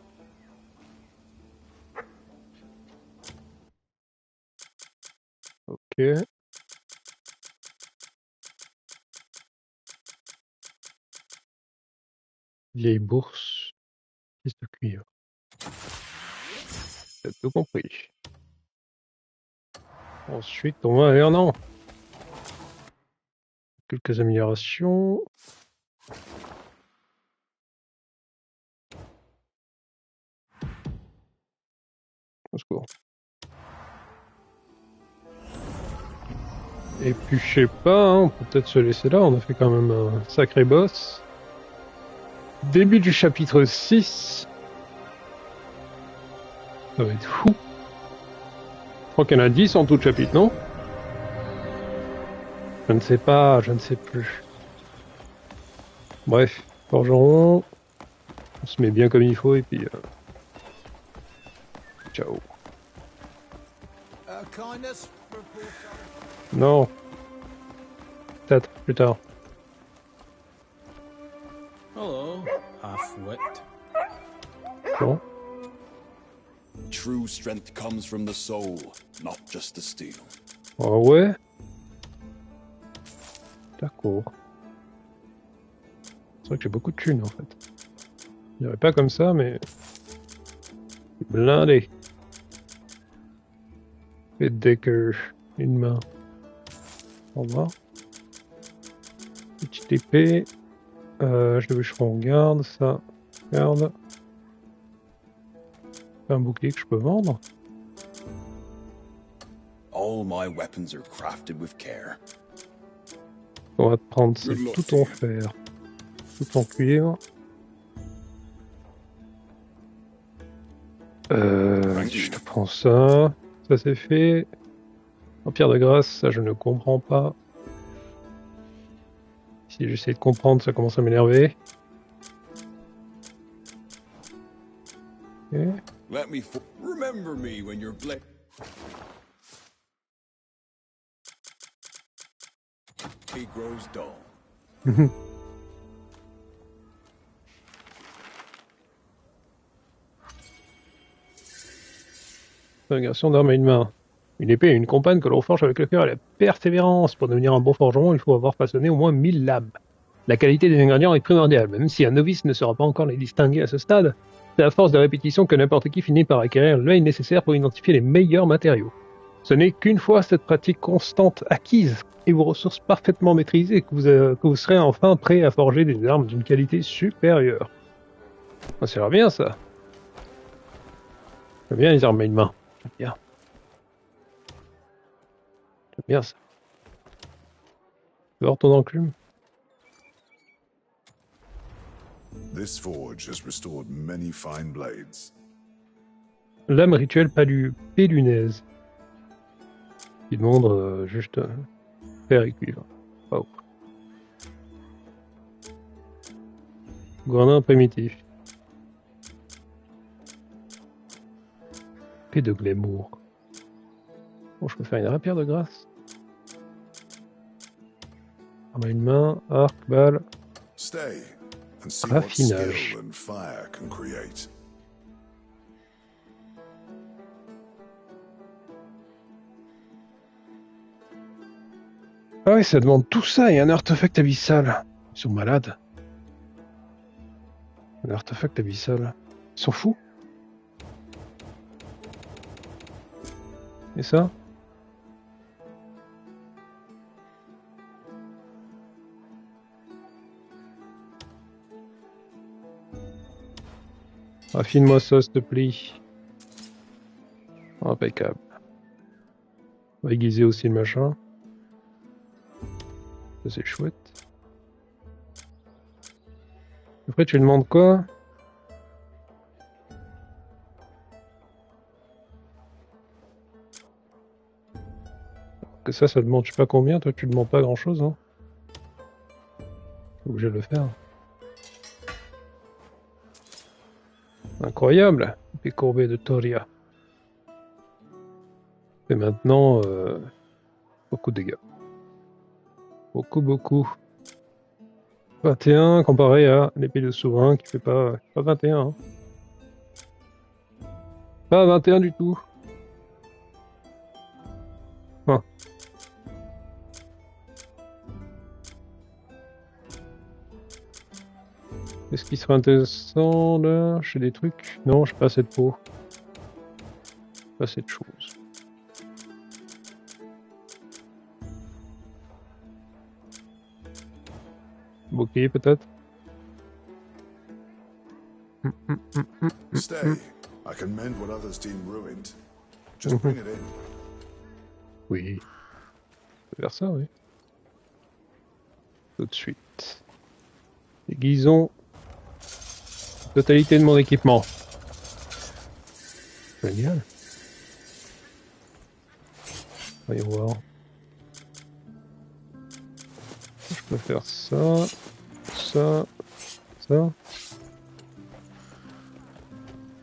Ok. Vieille bourse. Pièce de cuivre. T'as tout compris. Ensuite, on va aller en an. Quelques améliorations. Au secours. Et puis je sais pas, hein, on peut peut-être se laisser là, on a fait quand même un sacré boss. Début du chapitre 6. Ça va être fou. Je crois qu'il y en a 10 en tout le chapitre, non? Je ne sais pas, je ne sais plus. Bref, forgeron. On se met bien comme il faut et puis... Ciao. Non. Peut-être, plus tard. Hello, half-wit. Bon. True strength comes from the soul, not just the steel. Ah ouais. D'accord. C'est vrai que j'ai beaucoup de thunes en fait. Je dirais pas comme ça, mais... blindé. Et dès que une main. Au revoir. Petite épée. Je le bûcheron, on garde ça. Garde. Un bouclier que je peux vendre. All my weapons are crafted with care. On va te prendre c'est tout en fer. Tout en cuivre. Je te prends ça. Ça c'est fait. En pierre de grâce, ça je ne comprends pas. Si j'essaie de comprendre, ça commence à m'énerver. Okay. Let me remember me when you're he grows dull. Fabrication d'armes à une main. Une épée et une compagne que l'on forge avec le cœur et la persévérance. Pour devenir un bon forgeron, il faut avoir façonné au moins 1000 lames. La qualité des ingrédients est primordiale, même si un novice ne saura pas encore les distinguer à ce stade. C'est à force de répétition que n'importe qui finit par acquérir l'œil nécessaire pour identifier les meilleurs matériaux. Ce n'est qu'une fois cette pratique constante acquise et vos ressources parfaitement maîtrisées que vous serez enfin prêt à forger des armes d'une qualité supérieure. Ça sert bien ça. J'aime bien les armes à une main. J'aime bien. J'aime bien ça. Tu veux voir ton enclume? This forge has restored many fine blades. Lame rituelle pélunaise. Qui demande juste fer et cuivre. Wow. Grenat primitif. Épée de glamour. Bon, je peux faire une rapière de grâce. On a une main, arc, balle. Stay and see what Raffinage. skill and fire can create. Ah oui, ça demande tout ça et un artefact abyssal. Ils sont malades. Un artefact abyssal. Ils sont fous. Et ça? Affine-moi ça, s'il te plaît. Impeccable. On va aiguiser aussi le machin. Ça, c'est chouette. Après, tu demandes quoi? Que ça demande je sais pas combien. Toi, tu demandes pas grand-chose, hein. Faut que je le faire. Incroyable, épée courbée de Toria. Et maintenant, beaucoup de dégâts. Beaucoup. 21 comparé à l'épée de souverain qui fait pas 21. Hein. Pas 21 du tout. Ah. Est-ce qu'il serait intéressant là? J'ai des trucs? Non, j'ai pas assez de peau. Pas assez de choses. Bouclier peut-être? Stay. I can mend what others deem ruined. Just bring it in. Oui. On peut faire ça, oui. Tout de suite. Aiguisons la totalité de mon équipement. Génial. Voyons voir. Je peux faire ça, ça.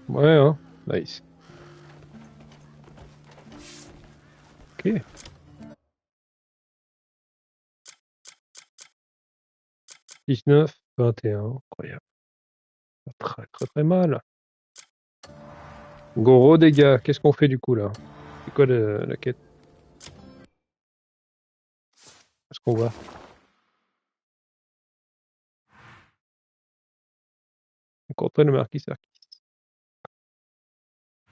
Ouais, hein. Nice. Ok. « 19, 21, incroyable. Très mal. Gros dégâts, qu'est-ce qu'on fait du coup là? C'est quoi la quête? Qu'est-ce qu'on voit? Rencontrer le marquis Serkis.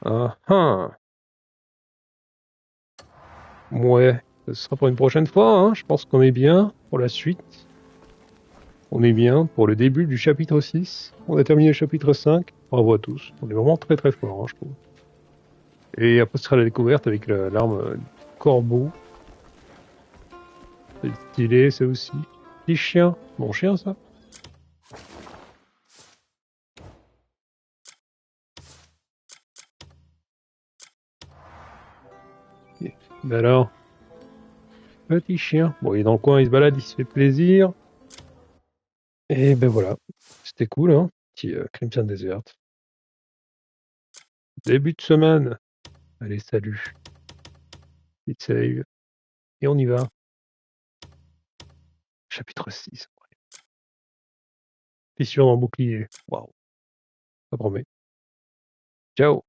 Ah ah. Ouais, ce sera pour une prochaine fois, hein. Je pense qu'on est bien pour la suite. On est bien pour le début du chapitre 6. On a terminé le chapitre 5. Bravo à tous. On est vraiment très forts, hein, je trouve. Et après, ce sera la découverte avec l'arme corbeau. C'est stylé, c'est aussi. Petit chien. Mon chien, ça. Ben alors. Petit chien. Bon, il est dans le coin, il se balade, il se fait plaisir. Et ben voilà. C'était cool, hein. Petit Crimson Desert. Début de semaine. Allez, salut. Petite save. Et on y va. Chapitre 6. Fissure dans le bouclier. Waouh. Ça promet. Ciao.